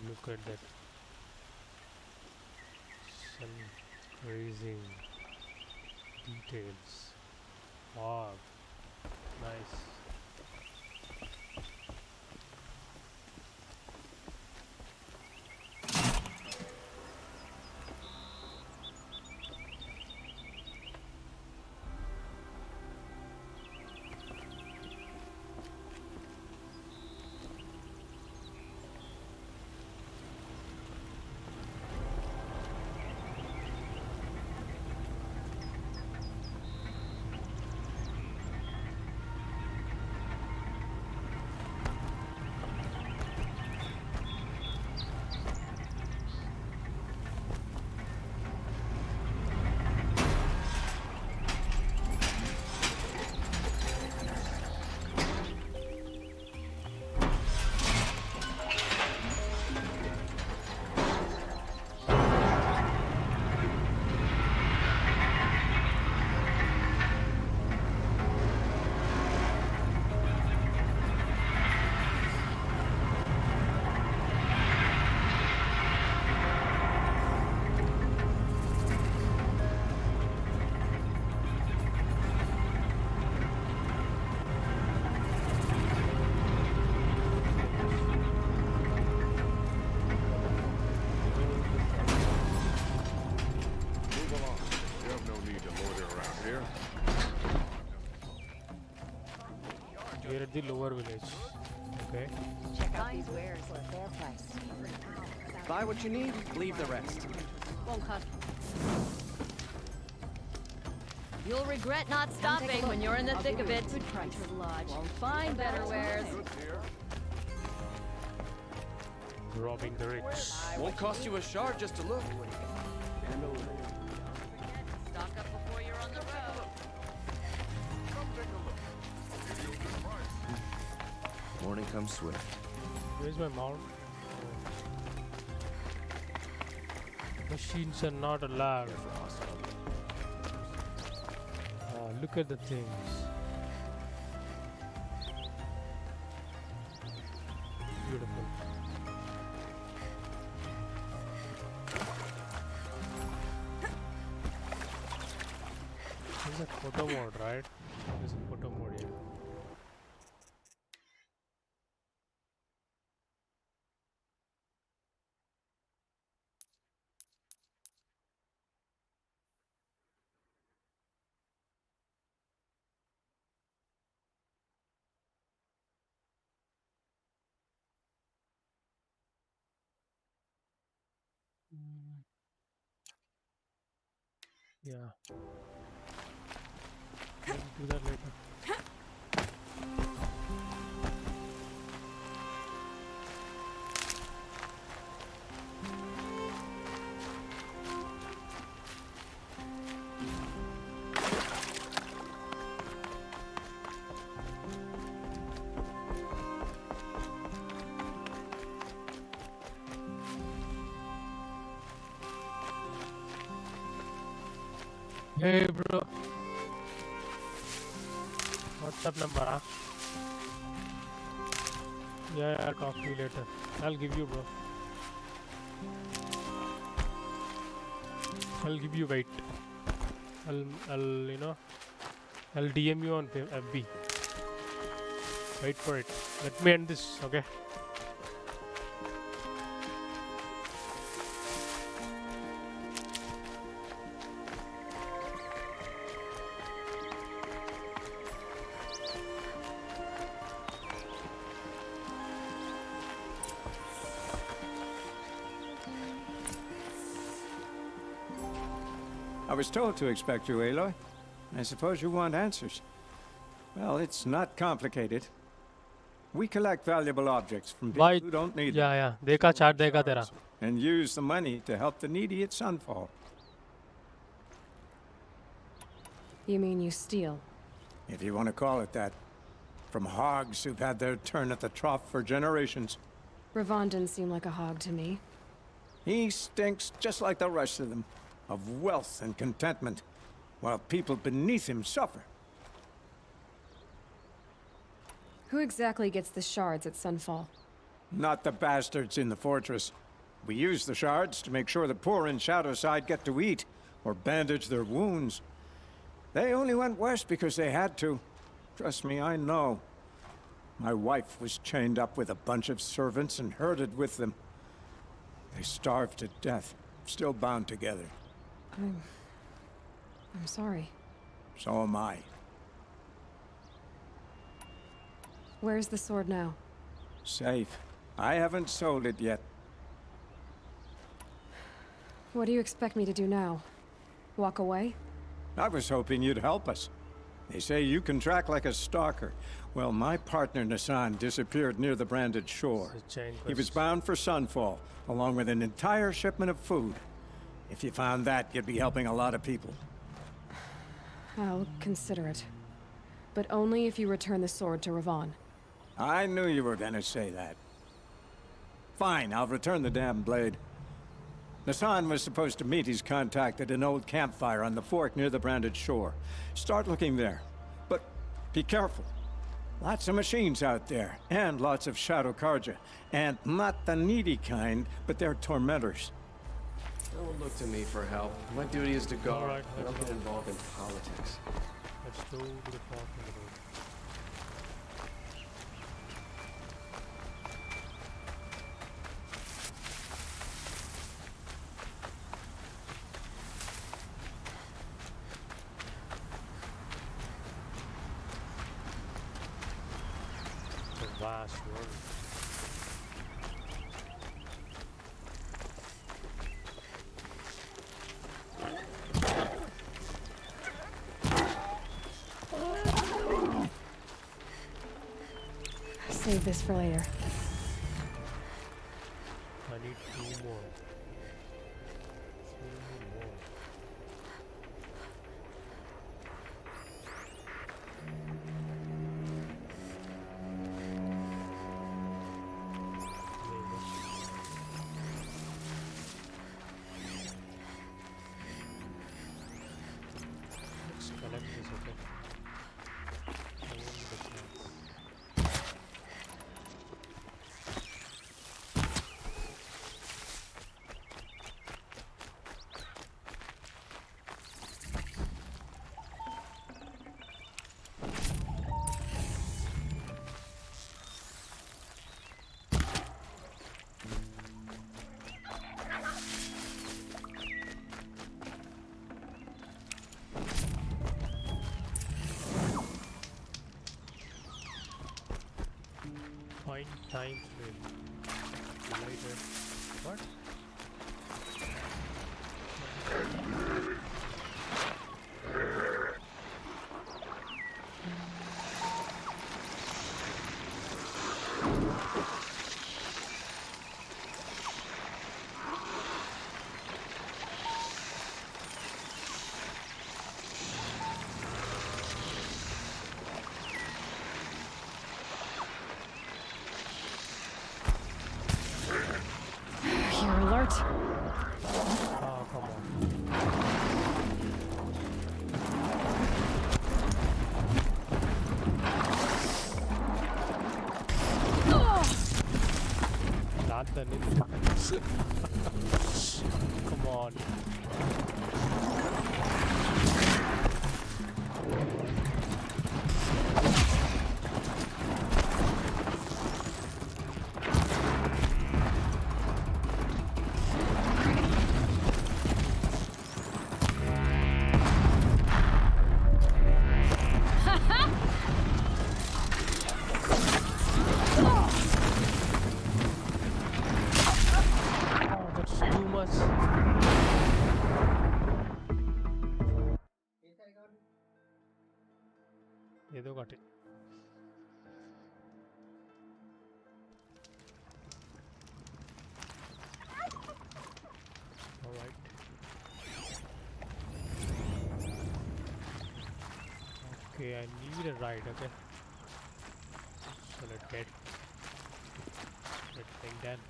Look at that. Sun raising details. Wow. Nice. We're at the lower village. Okay. Check out these wares for a fair price. Buy what you need, leave the rest. Won't cost. You'll regret not stopping when you're in the thick of it. Good price. Lodge. Won't find better wares. Robbing the rich. Won't cost you a shard just to look. Stock up before you're on the road. Morning comes swift. Where's my mount? Machines are not allowed. Look at the things. Beautiful. This is a photo mode, right? This is photo mode here. Yeah. We'll do that later. Hey bro, what's up number? Huh? Yeah, I'll talk to you later. I'll give you, bro. I'll give you, wait. I'll you know, I'll DM you on FB. Wait for it. Let me end this, okay? I was told to expect you, Aloy. I suppose you want answers. Well, it's not complicated. We collect valuable objects from people who don't need them. Yeah. Dekha chat dekha tera. And use the money to help the needy at Sunfall. You mean you steal? If you want to call it that. From hogs who've had their turn at the trough for generations. Ravon didn't seem like a hog to me. He stinks just like the rest of them. Of wealth and contentment, while people beneath him suffer. Who exactly gets the shards at Sunfall? Not the bastards in the fortress. We use the shards to make sure the poor in Shadowside get to eat, or bandage their wounds. They only went west because they had to. Trust me, I know. My wife was chained up with a bunch of servants and herded with them. They starved to death, still bound together. I'm sorry. So am I. Where's the sword now? Safe. I haven't sold it yet. What do you expect me to do now? Walk away? I was hoping you'd help us. They say you can track like a stalker. Well, my partner Nassan disappeared near the branded shore. He was bound for Sunfall, along with an entire shipment of food. If you found that, you'd be helping a lot of people. I'll consider it. But only if you return the sword to Ravon. I knew you were gonna say that. Fine, I'll return the damn blade. Nassan was supposed to meet his contact at an old campfire on the fork near the branded shore. Start looking there. But be careful. Lots of machines out there, and lots of Shadow Karja. And not the needy kind, but they're tormentors. Don't look to me for help. My duty is to guard. Alright, I don't get involved in politics. Let's go to the park on the road. It's a vast world. Save this for later. I need 2 more. 2 more. Let's collect this, okay. time stream. Later. What? You're alert. Oh, come on. Not the ninja. Come on. ఏదో ఒకటి alright okay I need a ride okay so let's get that thing done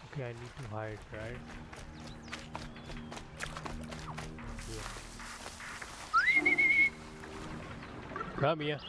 okay I need to hide right come here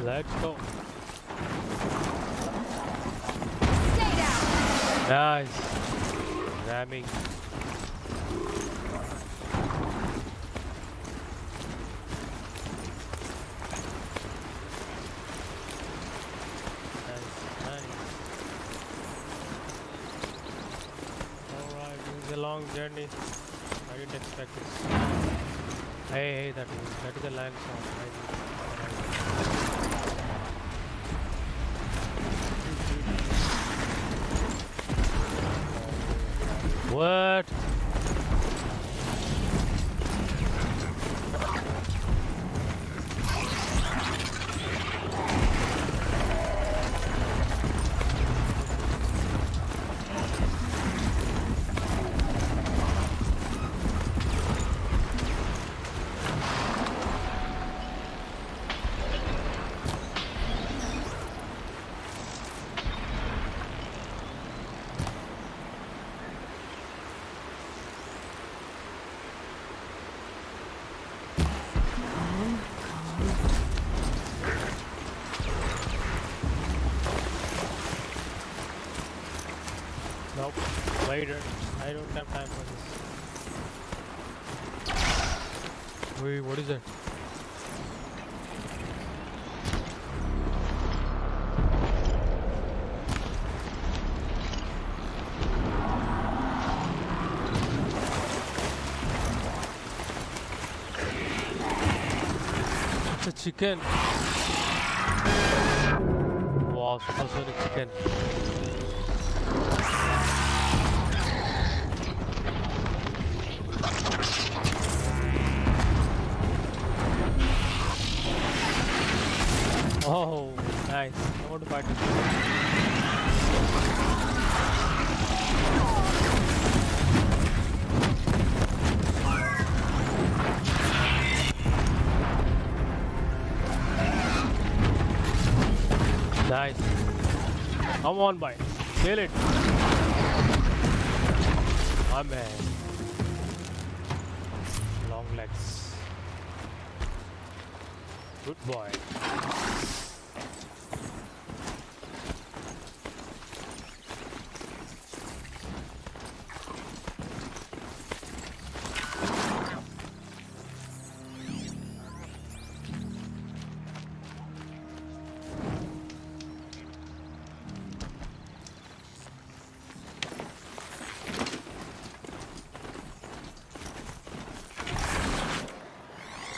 Let's go. Stay down. Nice. Ramming. Alright, this is a long journey. I didn't expect this. Hey, that is a land song. What? Nope. Later. I don't have time for this. Wait, what is that? It's a chicken. Wow, supersonic chicken. Oh, nice. I want to fight it. Nice. Come on, boy. Kill it. My man. Long legs. Good boy.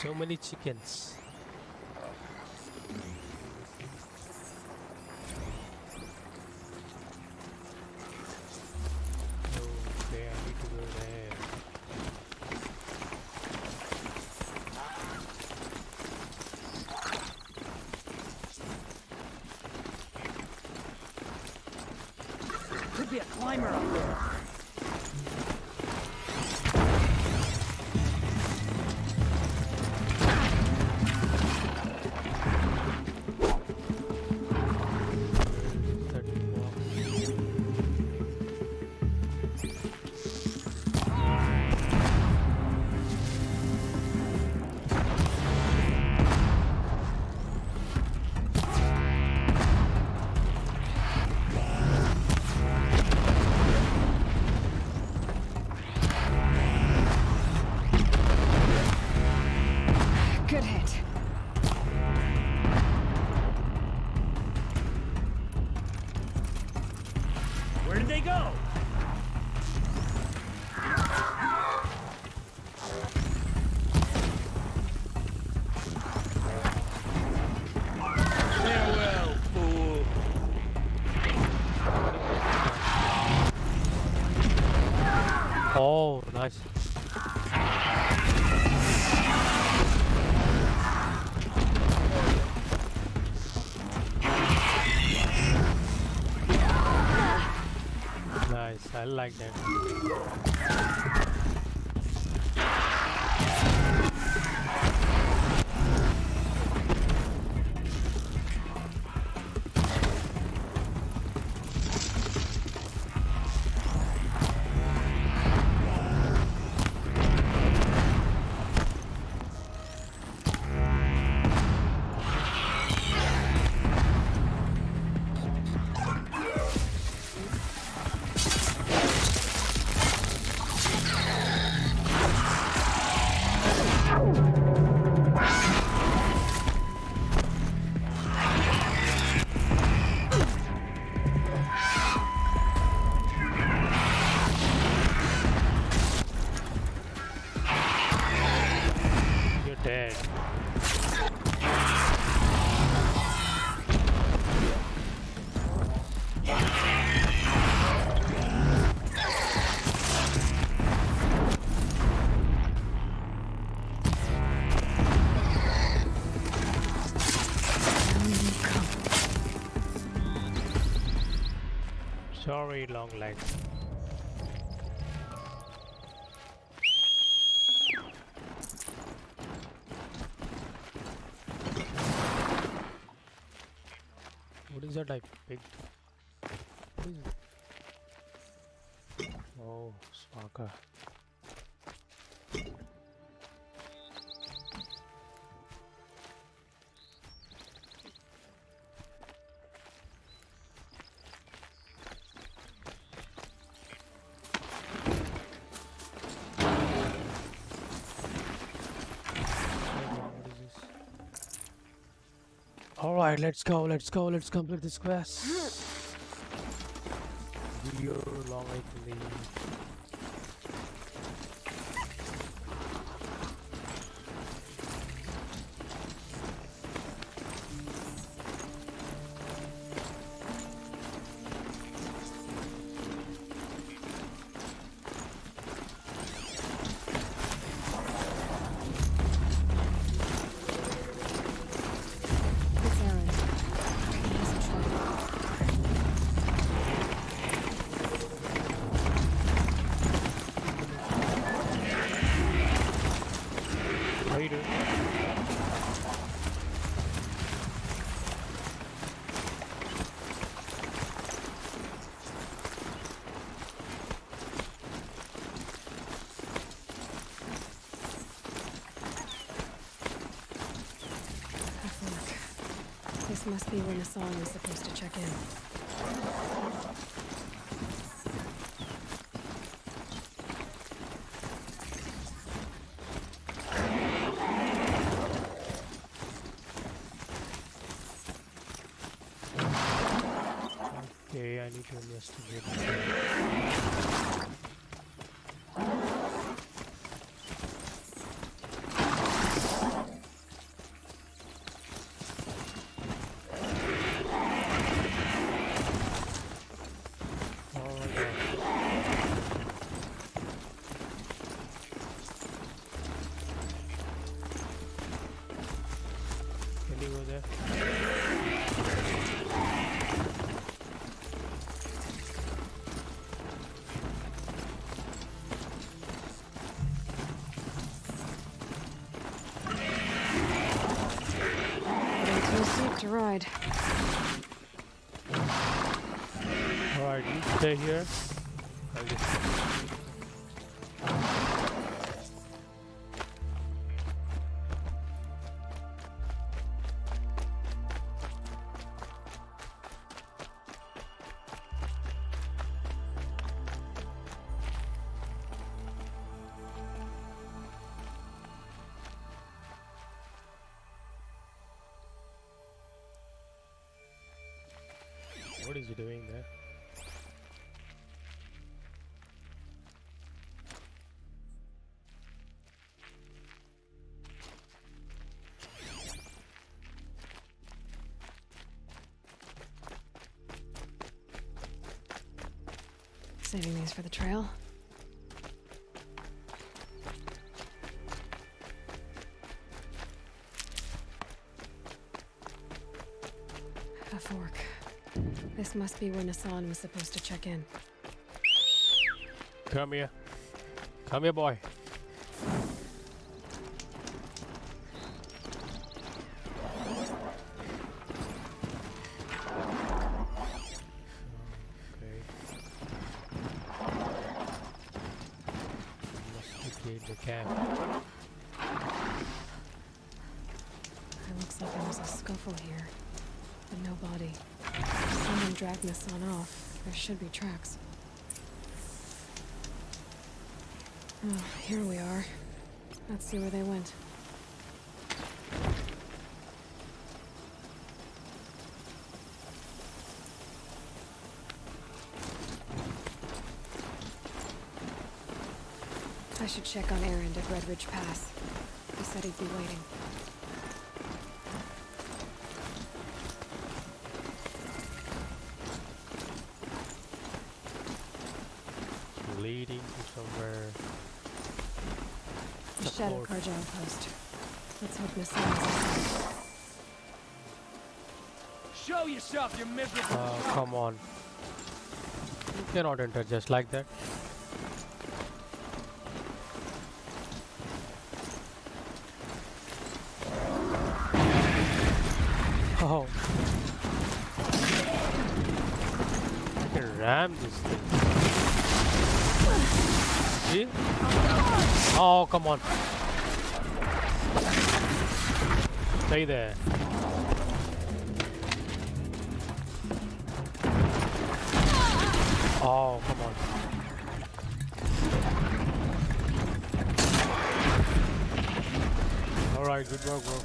So many chickens. Okay, I need to go there. Could be a climber up there. Good hit. Where did they go? Farewell, fool. Oh, nice. Nice, I like that. You're dead. Sorry, long legs. What is that I picked? What is it? Oh, Swaka. Alright, let's go, let's go, let's complete this quest. Video long, I believe. This must be when Hassan is supposed to check in. Okay, I need to investigate. To ride. Alright, you stay here. I'll just... What is he doing there? Saving these for the trail. A fork. This must be when Hassan was supposed to check in. Come here. Come here, boy. Okay. Investigate the camp. It looks like there was a scuffle here, but no body. Someone dragged Hassan off. There should be tracks. Oh, here we are. Let's see where they went. I should check on Erend at Red Ridge Pass. He said he'd be waiting. Leading to somewhere. The Shadow Carja outpost. Let's hope Hassan is inside. Show yourself, you miserable. Come on. You cannot enter just like that. Oh. I can ram this thing. See? Oh, come on. Stay there. Oh, come on. Alright, good work, bro.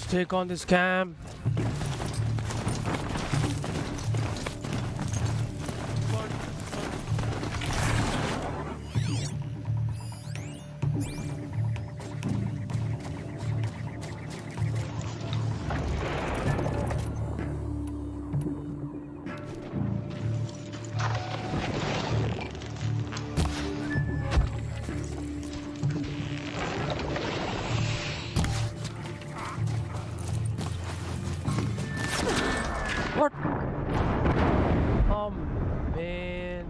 Let's take on this camp. What? Oh man.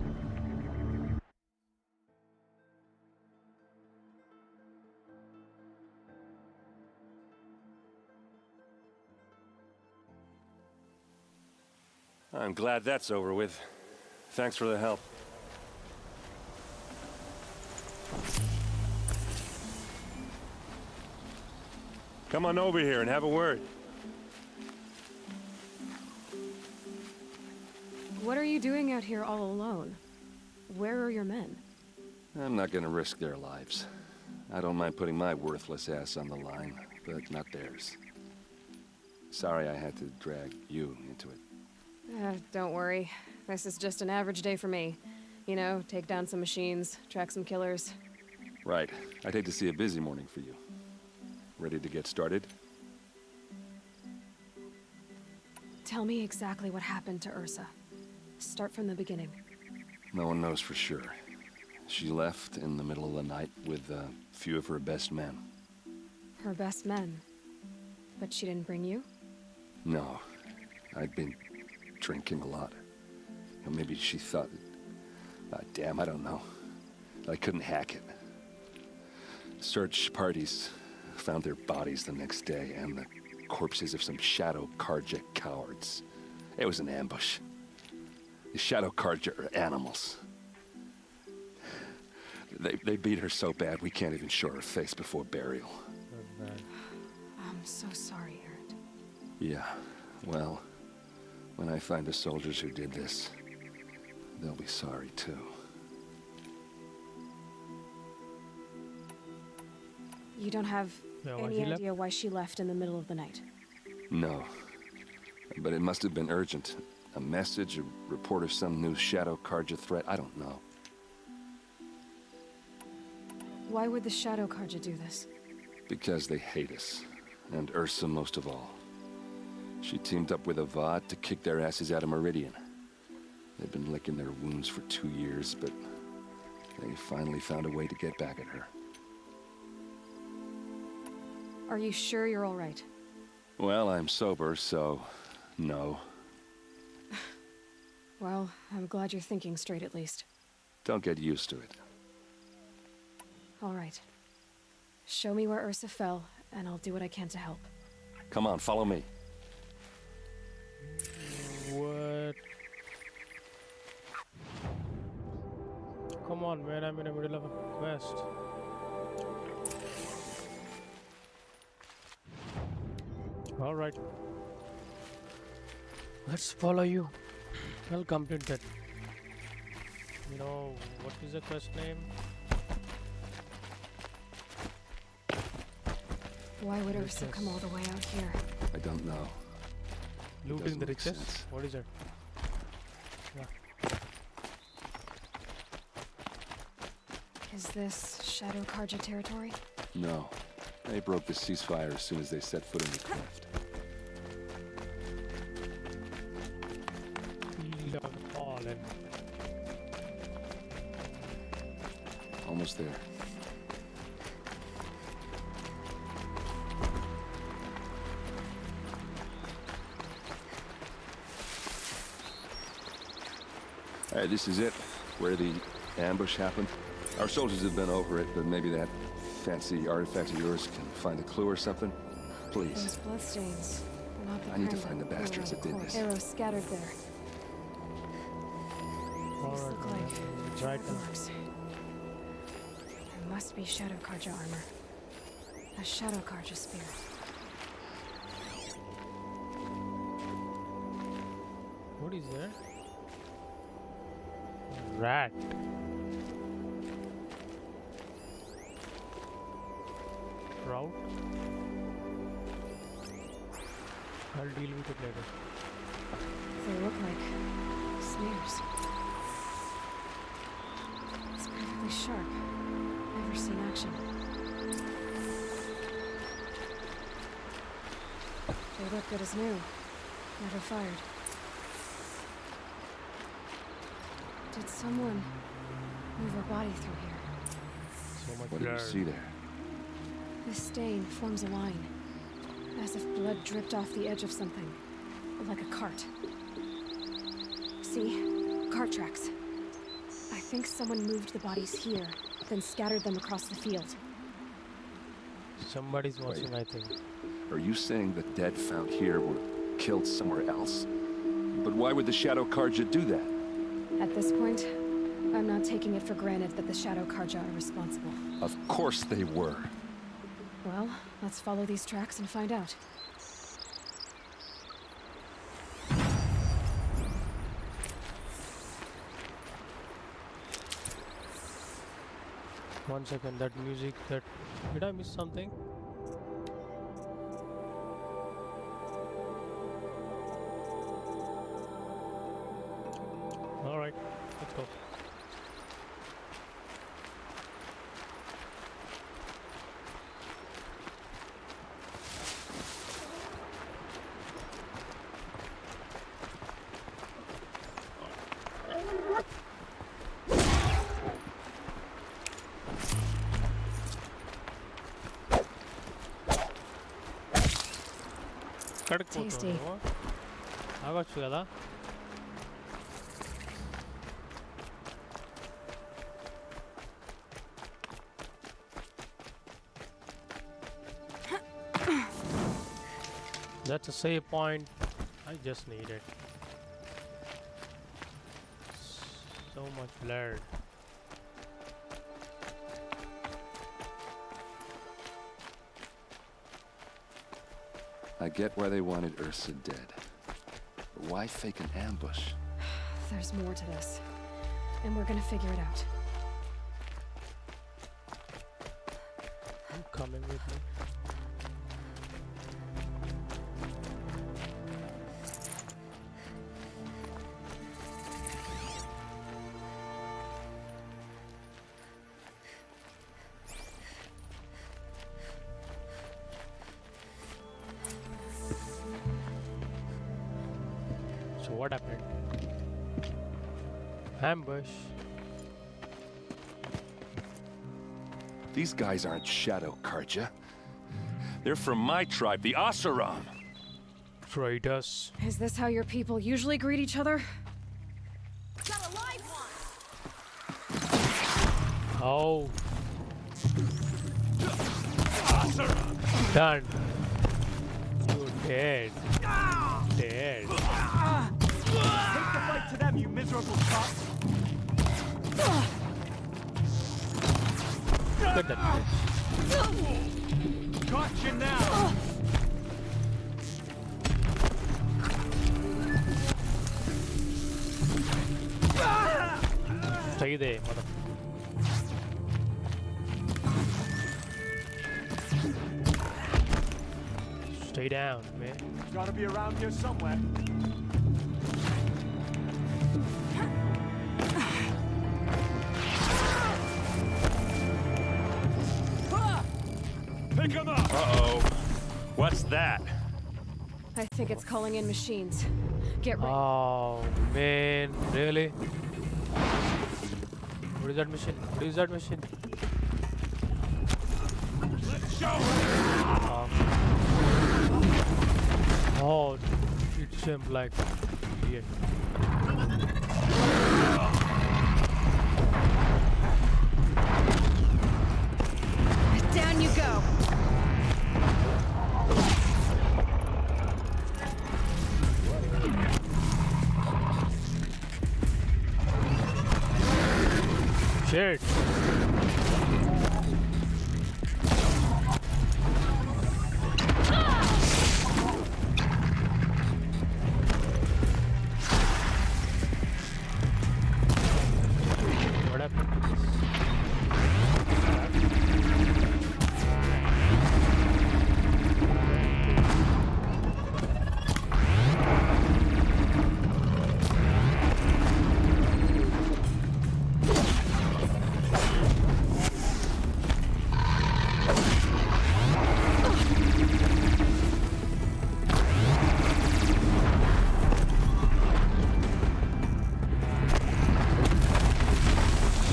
I'm glad that's over with. Thanks for the help. Come on over here and have a word. What are you doing out here all alone? Where are your men? I'm not gonna risk their lives. I don't mind putting my worthless ass on the line, but not theirs. Sorry I had to drag you into it. Don't worry. This is just an average day for me. You know, take down some machines, track some killers. Right. I'd hate to see a busy morning for you. Ready to get started? Tell me exactly what happened to Ursa. Start from the beginning. No one knows for sure. She left in the middle of the night with a few of her best men. Her best men? But she didn't bring you? No. I'd been drinking a lot. Or maybe she thought... damn, I don't know. I couldn't hack it. Search parties found their bodies the next day and the corpses of some Shadow Karja cowards. It was an ambush. The Shadow Karja are animals. They beat her so bad we can't even show her face before burial. I'm so sorry, Aaron. Yeah, well, when I find the soldiers who did this, they'll be sorry too. You don't have any idea why she left in the middle of the night? No, but it must have been urgent. A message, a report of some new Shadow Karja threat, I don't know. Why would the Shadow Karja do this? Because they hate us, and Ursa most of all. She teamed up with Avad to kick their asses out of Meridian. They've been licking their wounds for 2 years, but they finally found a way to get back at her. Are you sure you're all right? Well, I'm sober, so no. Well, I'm glad you're thinking straight at least. Don't get used to it. All right. Show me where Ursa fell, and I'll do what I can to help. Come on, follow me. What? Come on, man, I'm in the middle of a quest. All right. Let's follow you. I'll complete that. You know, what is the quest name? Why would Ursa come all the way out here? I don't know. Looting the riches? What is it? Yeah. Is this Shadow Karja territory? No. They broke the ceasefire as soon as they set foot in the cleft. Field of the Fallen. Almost there. Alright, this is it. Where the ambush happened. Our soldiers have been over it, but maybe that fancy artifact of yours can find a clue or something? Please. Those bloodstains. They're not the I need to kind find the bastards that did this. Arrows scattered there. These Alright, look like right now. marks. There must be Shadow Karja armor. A Shadow Karja spear. What is that? Rat. Trout. I'll deal with it later. They look like snares. It's perfectly sharp. Never seen action. They look good as new. Never fired. Did someone move a body through here? So much What do you see there? This stain forms a line, as if blood dripped off the edge of something, like a cart. See? Cart tracks. I think someone moved the bodies here, then scattered them across the field. Somebody's watching, I think. Are you saying the dead found here were killed somewhere else? But why would the Shadow Karja do that? At this point, I'm not taking it for granted that the Shadow Karja are responsible. Of course they were. Well, let's follow these tracks and find out. One second, that music, that... Did I miss something? Alright, let's go. Tasty. ఆగొచ్చు కదా That's a save point. I just need it. So much blurred. I get why they wanted Ursa dead. But why fake an ambush? There's more to this, and we're gonna figure it out. You coming with me? So what happened? Ambush. These guys aren't Shadow Karja. They're from my tribe, the Asuram. Traitors. Is this how your people usually greet each other? Got a live one. Oh. Done. You're dead. Dead. Take the fight to them, you miserable cock! Look at that bitch. Gotcha now! Stay there, mother. Stay down, man. Gotta be around here somewhere. Pick him up! Uh-oh. What's that? I think it's calling in machines. Get ready. Oh, man. Really? What is that machine? What is that machine? Let's show Oh, it's him like... Yeah. Down you go. Shit. What happened?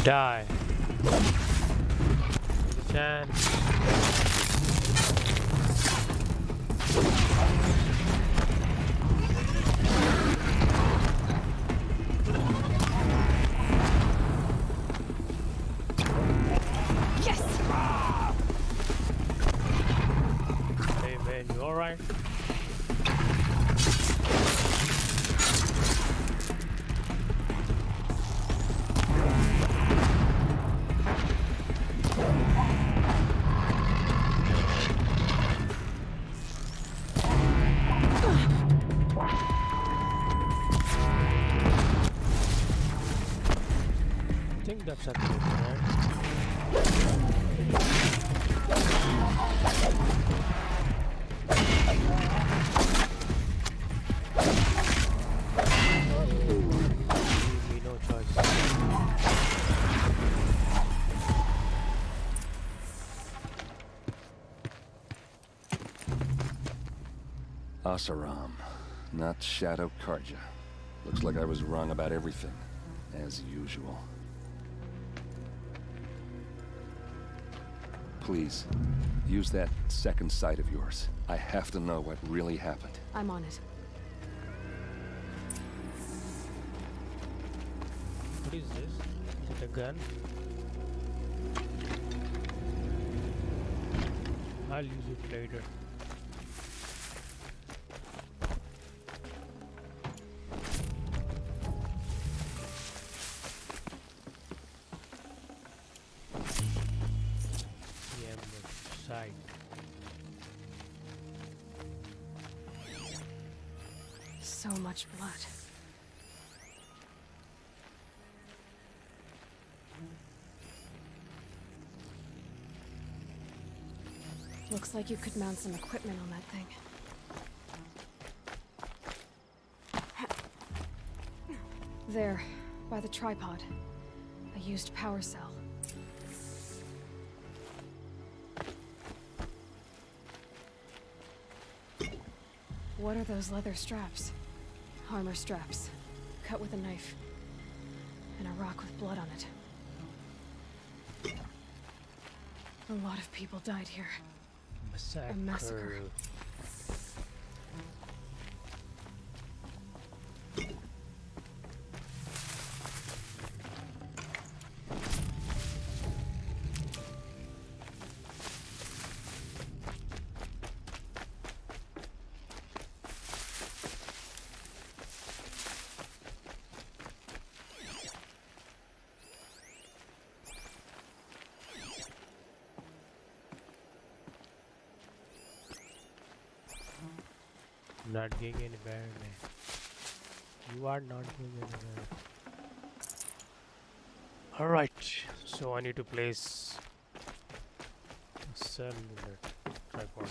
Die. There's a chance. Yes. Hey man, you alright? I think that's a good, right? No choice. Asaram, not Shadow Karja. Looks like I was wrong about everything, as usual. Please, use that second sight of yours. I have to know what really happened. I'm on it. What is this? Is it a gun? I'll use it later. Side. So much blood. Looks like you could mount some equipment on that thing. There, by the tripod. A used power cell. What are those leather straps? Armor straps, cut with a knife. And a rock with blood on it. A lot of people died here. A massacre. Not going anywhere, man. You are not going anywhere. Alright, so I need to place a cell in that tripod.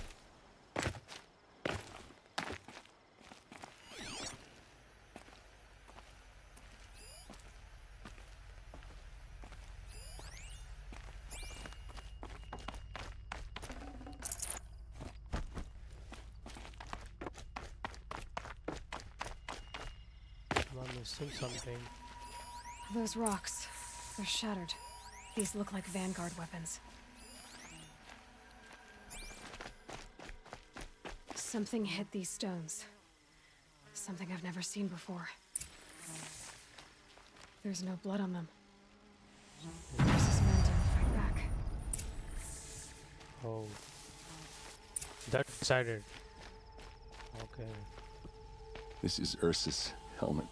I'm missing something. Those rocks, they're shattered. These look like Vanguard weapons. Something hit these stones. Something I've never seen before. There's no blood on them. Ursa's men didn't fight back. Oh. That's decided. Okay. This is Ursa's helmet.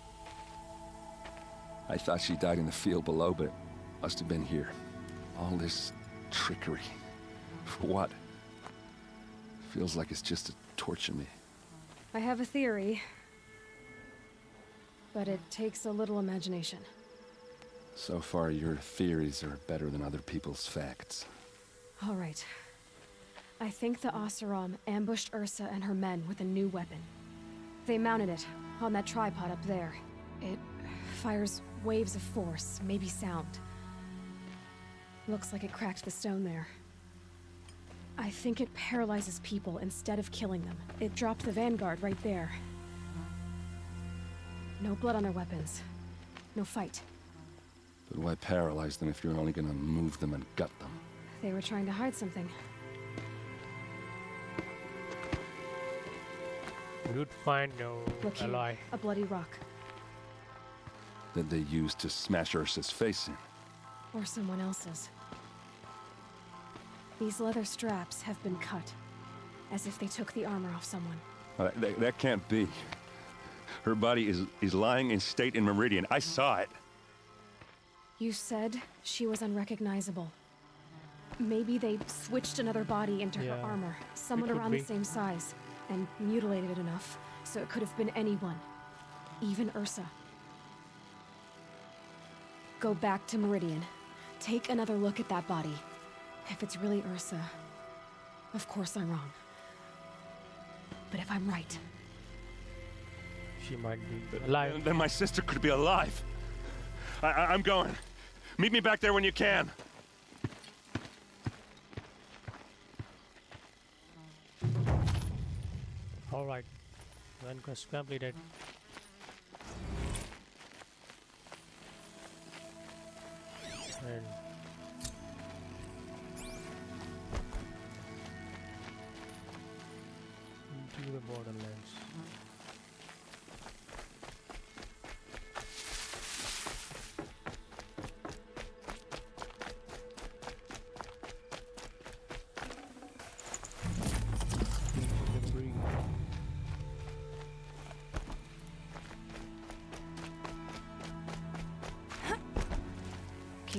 I thought she died in the field below, but it must have been here. All this trickery. For what? Feels like it's just to torture me. I have a theory, but it takes a little imagination. So far, your theories are better than other people's facts. All right. I think the Oseram ambushed Ursa and her men with a new weapon. They mounted it on that tripod up there. It fires waves of force, maybe sound. Looks like it cracked the stone there. I think it paralyzes people instead of killing them. It dropped the Vanguard right there. No blood on their weapons. No fight. But why paralyze them if you're only gonna move them and gut them? They were trying to hide something. You'd find no Look ally. here, a bloody rock. That they used to smash Ursa's face in. Or someone else's. These leather straps have been cut, as if they took the armor off someone. That can't be. Her body is lying in state in Meridian. I saw it. You said she was unrecognizable. Maybe they switched another body into her armor, someone around the same size, and mutilated it enough so it could have been anyone, even Ursa. Go back to Meridian. Take another look at that body. If it's really Ursa, of course I'm wrong. But if I'm right, she might be alive. Then my sister could be alive. I'm going. Meet me back there when you can. All right. Then quest completed. And into the Borderlands.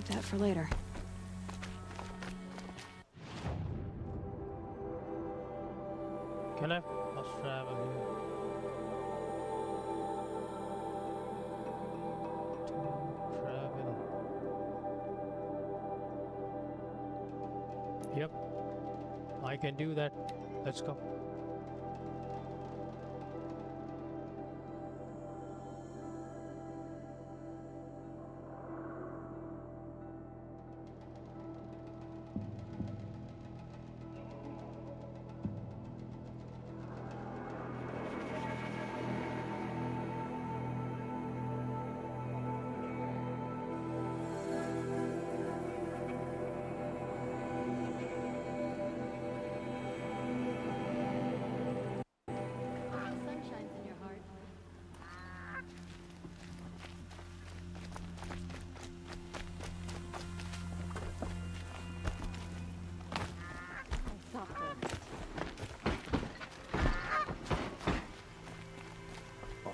keep that for later. Can I fast travel here? Travel. Yep, I can do that. Let's go.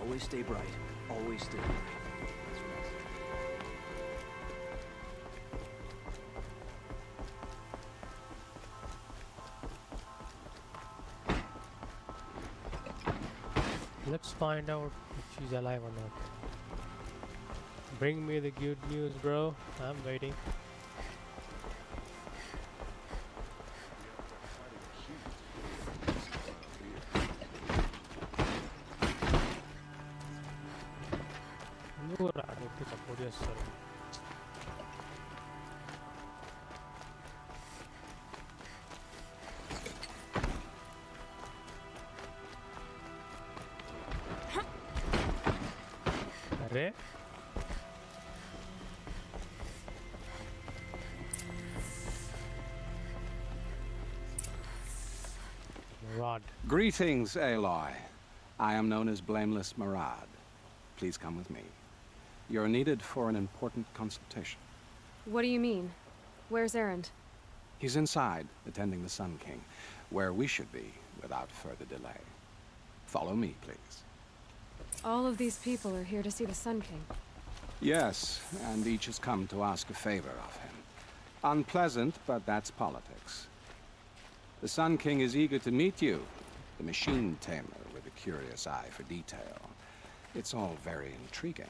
Always stay bright. Always stay bright. Let's find out if she's alive or not. Bring me the good news, bro. I'm waiting. Arre? Rod. Greetings, Aloy. I am known as Blameless Marad. Please come with me. You're needed for an important consultation. What do you mean? Where's Erend? He's inside, attending the Sun King, where we should be without further delay. Follow me, please. All of these people are here to see the Sun King. Yes, and each has come to ask a favor of him. Unpleasant, but that's politics. The Sun King is eager to meet you, the machine tamer with a curious eye for detail. It's all very intriguing.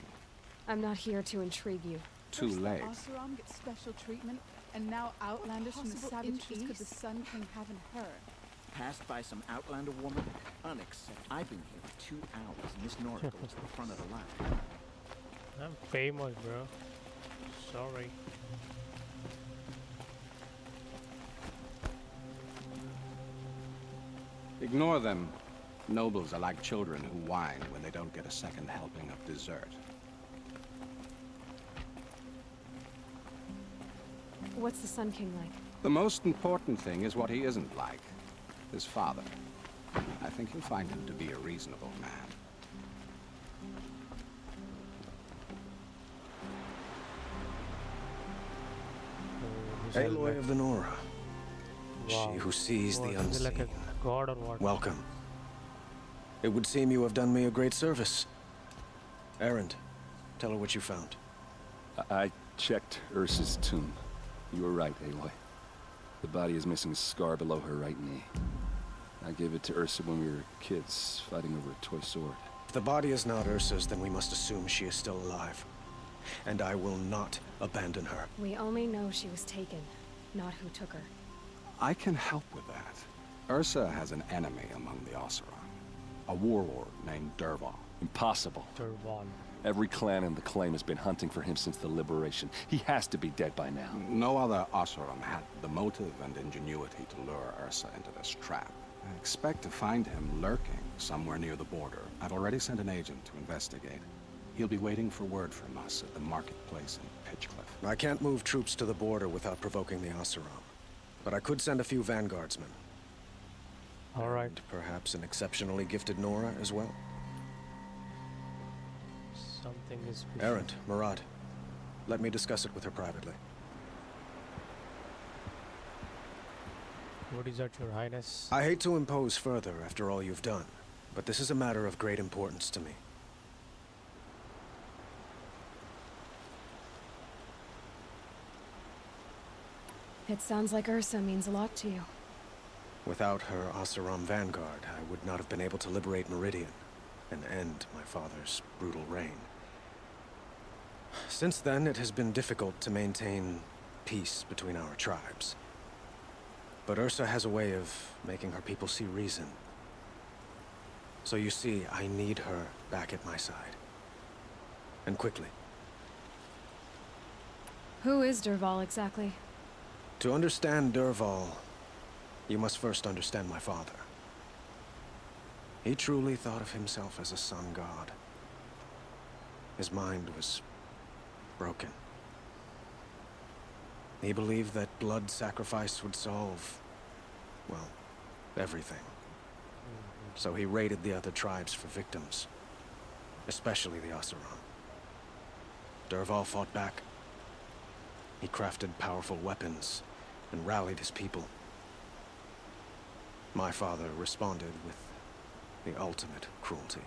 I'm not here to intrigue you. Too late. Oseram gets special treatment, and now Outlanders from the Savage East could the Sun King haven't heard. Passed by some Outlander woman? Unacceptable. I've been here for 2 hours, and this North goes to the front of the line. I'm famous, bro. Sorry. Ignore them. Nobles are like children who whine when they don't get a second helping of dessert. What's the Sun King like? The most important thing is what he isn't like. His father. I think you'll find him to be a reasonable man. Aloy of the Nora. She who sees the unseen. Like a god or what? Welcome. It would seem you have done me a great service. Erend, tell her what you found. I checked Ursa's tomb. You were right, Aloy. The body is missing a scar below her right knee. I gave it to Ursa when we were kids, fighting over a toy sword. If the body is not Ursa's, then we must assume she is still alive. And I will not abandon her. We only know she was taken, not who took her. I can help with that. Ursa has an enemy among the Oseram. A warlord named Dervahl. Impossible. Dervahl. Every clan in the claim has been hunting for him since the liberation. He has to be dead by now. No other Oseram had the motive and ingenuity to lure Ursa into this trap. I expect to find him lurking somewhere near the border. I've already sent an agent to investigate. He'll be waiting for word from us at the marketplace in Pitchcliff. I can't move troops to the border without provoking the Oseram. But I could send a few vanguardsmen. All right. And perhaps an exceptionally gifted Nora as well. Something is... Erend, Murad. Let me discuss it with her privately. What is that, Your Highness? I hate to impose further after all you've done, but this is a matter of great importance to me. It sounds like Ursa means a lot to you. Without her Oseram vanguard, I would not have been able to liberate Meridian and end my father's brutal reign. Since then, it has been difficult to maintain peace between our tribes. But Ursa has a way of making her people see reason. So you see, I need her back at my side. And quickly. Who is Dervahl exactly? To understand Dervahl, you must first understand my father. He truly thought of himself as a sun god. His mind was broken. He believed that blood sacrifice would solve, well, everything. So he raided the other tribes for victims, especially the Oseram. Dervahl fought back. He crafted powerful weapons and rallied his people. My father responded with the ultimate cruelty.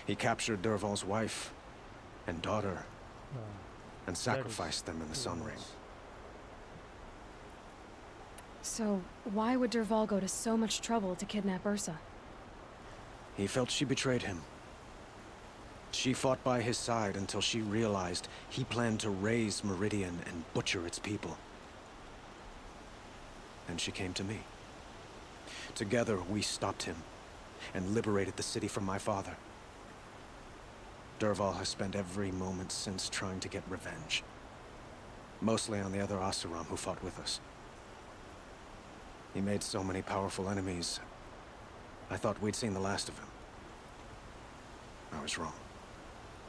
He captured Dervahl's wife and daughter and sacrificed them in the Sun Ring. So, why would Dervahl go to so much trouble to kidnap Ursa? He felt she betrayed him. She fought by his side until she realized he planned to raise Meridian and butcher its people. And she came to me. Together, we stopped him and liberated the city from my father. Dervahl has spent every moment since trying to get revenge. Mostly on the other Oseram who fought with us. He made so many powerful enemies, I thought we'd seen the last of him. I was wrong.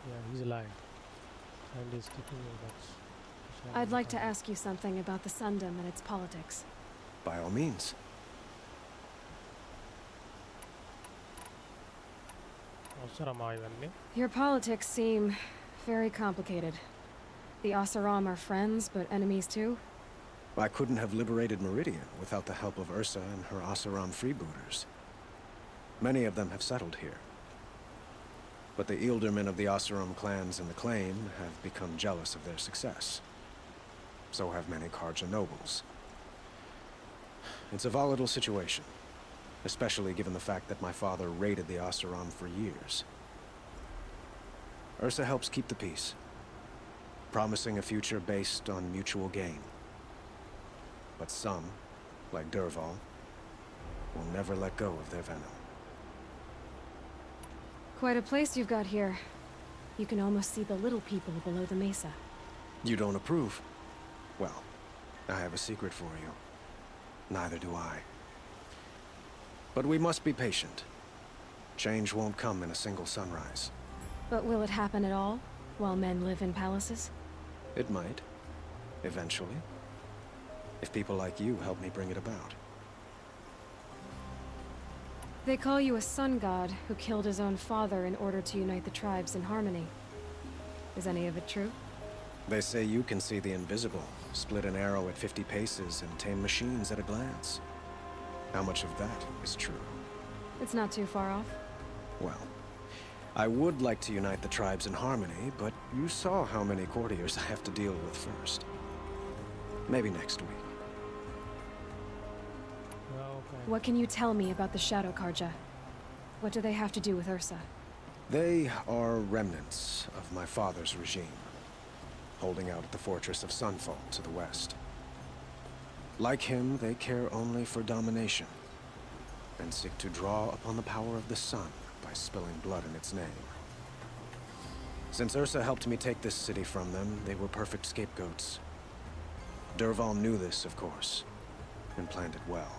Yeah, he's alive. And he's keeping your guts. I'd like to ask you something about the Sundom and its politics. By all means. Your politics seem very complicated. The Oseram are friends, but enemies too? I couldn't have liberated Meridian without the help of Ursa and her Oseram freebooters. Many of them have settled here. But the Ealdormen of the Oseram clans in the claim have become jealous of their success. So have many Karja nobles. It's a volatile situation, especially given the fact that my father raided the Oseram for years. Ursa helps keep the peace, promising a future based on mutual gain. But some, like Dervahl, will never let go of their venom. Quite a place you've got here. You can almost see the little people below the mesa. You don't approve? Well, I have a secret for you. Neither do I. But we must be patient. Change won't come in a single sunrise. But will it happen at all, while men live in palaces? It might. Eventually. If people like you help me bring it about. They call you a sun god who killed his own father in order to unite the tribes in harmony. Is any of it true? They say you can see the invisible, split an arrow at 50 paces, and tame machines at a glance. How much of that is true? It's not too far off. Well, I would like to unite the tribes in harmony, but you saw how many courtiers I have to deal with first. Maybe next week. What can you tell me about the Shadow Karja? What do they have to do with Ursa? They are remnants of my father's regime, holding out at the fortress of Sunfall to the west. Like him, they care only for domination, and seek to draw upon the power of the sun by spilling blood in its name. Since Ursa helped me take this city from them, they were perfect scapegoats. Dervahl knew this, of course, and planned it well.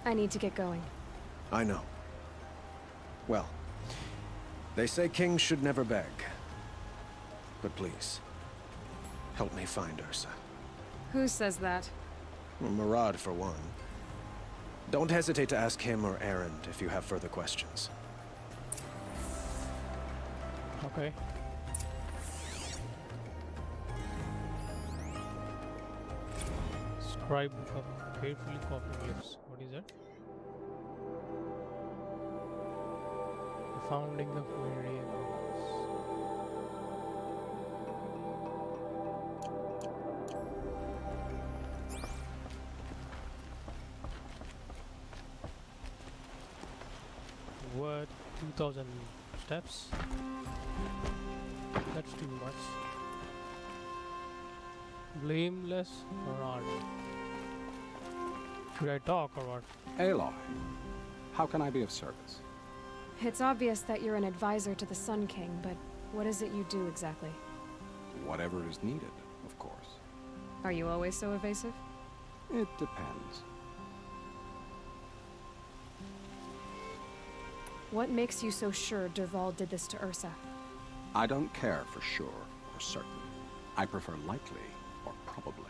I need to get going. I know. Well, they say kings should never beg. But please, help me find Ursa. Who says that? Well, Murad, for one. Don't hesitate to ask him or Erend if you have further questions. Okay. Scribe carefully copying lips. What is that? The founding of variables. What? 2000 steps? That's too much. Blameless or not? Should I talk or what? Aloy, how can I be of service? It's obvious that you're an advisor to the Sun King, but what is it you do exactly? Whatever is needed, of course. Are you always so evasive? It depends. What makes you so sure Dervahl did this to Ursa? I don't care for sure or certain. I prefer likely or probably.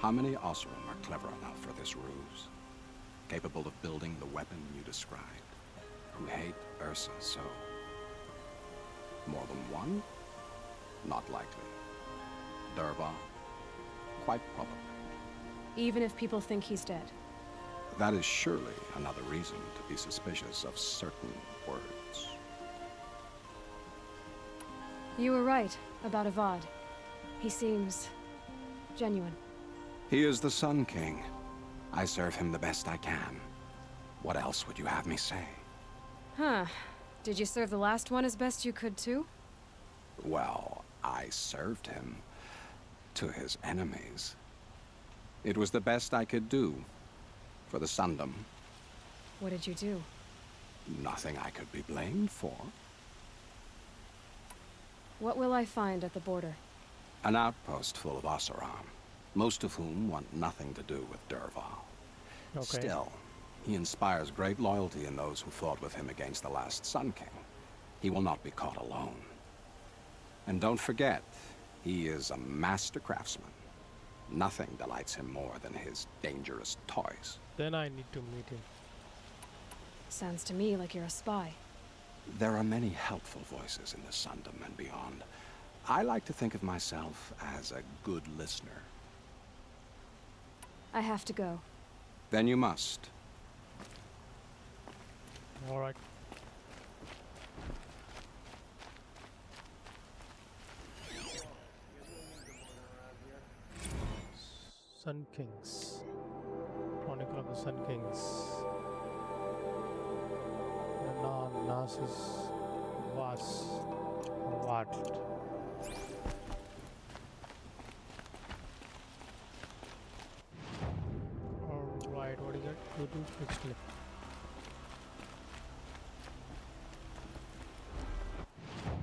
How many Oseram are clever enough for this ruse? Capable of building the weapon you described? Who hate Ursa so? More than one? Not likely. Dervahl? Quite probably. Even if people think he's dead? That is surely another reason to be suspicious of certain words. You were right about Avad. He seems genuine. He is the Sun King. I serve him the best I can. What else would you have me say? Huh. Did you serve the last one as best you could too? Well, I served him to his enemies. It was the best I could do for the Sundom. What did you do? Nothing I could be blamed for. What will I find at the border? An outpost full of Oseram, most of whom want nothing to do with Dervahl. Okay. Still, he inspires great loyalty in those who fought with him against the last Sun King. He will not be caught alone. And don't forget, he is a master craftsman. Nothing delights him more than his dangerous toys. Then I need to meet him. Sounds to me like you're a spy. There are many helpful voices in the Sundom and beyond. I like to think of myself as a good listener. I have to go. Then you must. All right. Sun Kings. Chronicle of the Sun Kings. Nasus was what? Alright, what is that? Go to quick clip.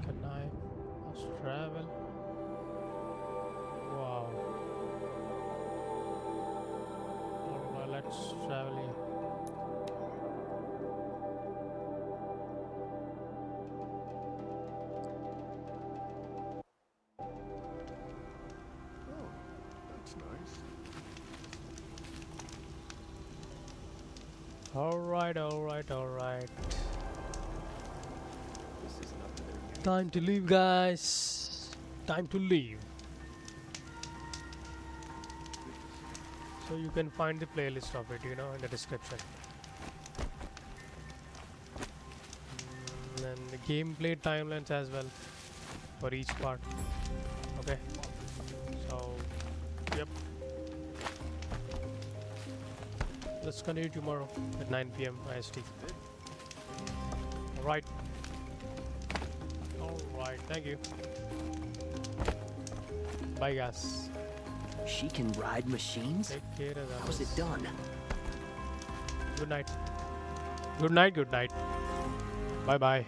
Can I fast travel? Wow. Alright, let's travel here. Alright. Time to leave, guys. Time to leave. So you can find the playlist of it, in the description. And the gameplay timelines as well for each part. Okay. So, yep. Let's continue tomorrow at 9 PM IST. Alright. Thank you. Bye, guys. She can ride machines? Take care of that. How's it done? Good night. Good night. Bye bye.